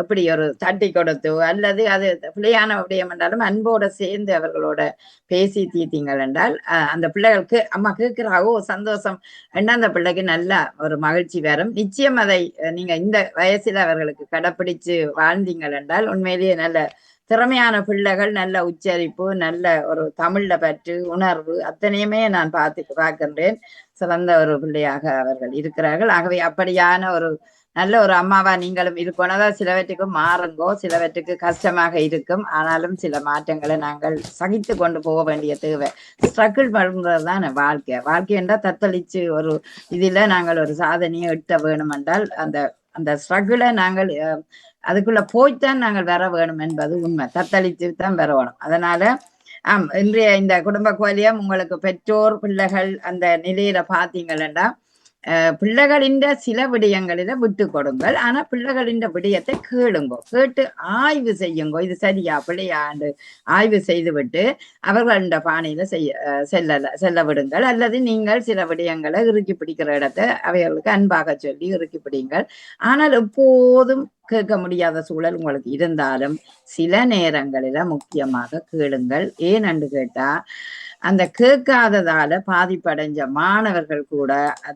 எப்படி ஒரு தட்டி கொடுத்து அல்லது அது பிள்ளையான விடயம் என்றாலும் அன்போட சேர்ந்து அவர்களோட பேசி தீர்த்தீங்கள் என்றால் அந்த பிள்ளைகளுக்கு அம்மா கேட்கிறாவோ சந்தோஷம் என்ன அந்த பிள்ளைக்கு நல்ல ஒரு மகிழ்ச்சி வரும். நிச்சயம் அதை நீங்க இந்த வயசுல அவர்களுக்கு கடைப்பிடிச்சு வாழ்ந்தீங்கள் என்றால் உண்மையிலேயே நல்ல திறமையான பிள்ளைகள், நல்ல உச்சரிப்பு, நல்ல ஒரு தமிழ்ல பற்று உணர்வு அத்தனையுமே நான் பார்க்கின்றேன். சிறந்த ஒரு பிள்ளையாக அவர்கள் இருக்கிறார்கள். ஆகவே அப்படியான ஒரு நல்ல ஒரு அம்மாவா நீங்களும் இருக்கணும். அதாவது சிலவற்றுக்கு மாறுங்கோ, சிலவற்றுக்கு கஷ்டமாக இருக்கும். ஆனாலும் சில மாற்றங்களை நாங்கள் சகித்து கொண்டு போக வேண்டிய தேவை. ஸ்ட்ரகிள் பண்றதுதான் வாழ்க்கை என்றால் தத்தளிச்சு ஒரு இதுல நாங்கள் ஒரு சாதனையை எட்ட வேணும் என்றால் அந்த ஸ்ட்ரகிளை நாங்கள் அதுக்குள்ள போய்த்தான் நாங்கள் வர வேணும் என்பது உண்மை. தத்தளித்து தான் வர வேணும். அதனால இன்றைய இந்த குடும்ப கோலியம் உங்களுக்கு பெற்றோர் பிள்ளைகள் அந்த நிலையில பாத்தீங்கன்னா பிள்ளைகளின் சில விடயங்களில விட்டு கொடுங்கள். ஆனா பிள்ளைகளின் விடயத்தை கேளுங்கோ, கேட்டு ஆய்வு செய்யுங்கோ. இது சரியா பிள்ளையாண்டு ஆய்வு செய்து விட்டு அவர்கள பாணியில செல்ல விடுங்கள். அல்லது நீங்கள் சில விடயங்களை இறுக்கி பிடிக்கிற இடத்தை அவைகளுக்கு அன்பாக சொல்லி இறுக்கி பிடிங்கள். ஆனால் எப்போதும் கேட்க முடியாத சூழல் உங்களுக்கு இருந்தாலும் சில நேரங்களில முக்கியமாக கேளுங்கள். ஏனென்று கேட்டா அந்த கேட்காததால பாதிப்படைஞ்ச மாணவர்கள் கூட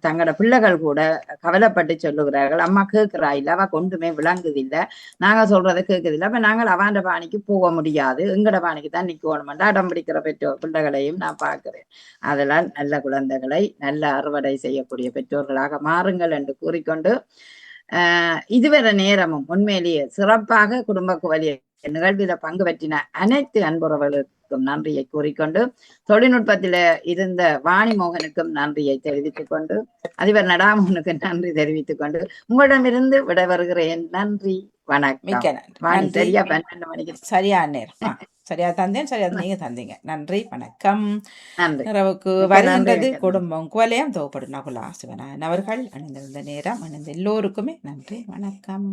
தங்களோட பிள்ளைகள் கூட கவலைப்பட்டு சொல்லுகிறார்கள், அம்மா கேட்கிறா இல்ல, அவ கொண்டுமே விளங்குது இல்ல, நாங்க சொல்றதை கேட்குதில்லை, அப்ப நாங்கள் அவன் பாணிக்கு போக முடியாது, எங்கட பாணிக்கு தான் நிக்கணும்னு அடம் பிடிக்கிற பெற்றோர் பிள்ளைகளையும் நான் பார்க்கிறேன். அதெல்லாம் நல்ல குழந்தைகளை நல்ல அறுவடை செய்யக்கூடிய பெற்றோர்களாக மாறுங்கள் என்று கூறிக்கொண்டு இதுவரை நேரமும் உண்மையிலேயே சிறப்பாக குடும்ப குவலிய நிகழ்வில பங்கு பற்றின அனைத்து அன்புறவர்களுக்கும் நன்றியை கூறிக்கொண்டு தொழில்நுட்பத்தில இருந்த வாணிமோகனுக்கும் நன்றியை தெரிவித்துக் கொண்டு அதிபர் நடாமோகனுக்கு நன்றி தெரிவித்துக் கொண்டு உங்களிடமிருந்து விடைபெறுகிறேன். நன்றி, வணக்கம். சரியா 12 மணிக்கு சரியா நேரம் சரியா தந்தேன், சரியா நீங்க தந்தீங்க. நன்றி, வணக்கம். இரவுக்கு வருகின்றது குடும்பம் குவலயம் தொகுப்படும் நகுலா சிவனாயன் அவர்கள் அணிந்திருந்த நேரம் அணிந்த எல்லோருக்குமே நன்றி, வணக்கம்.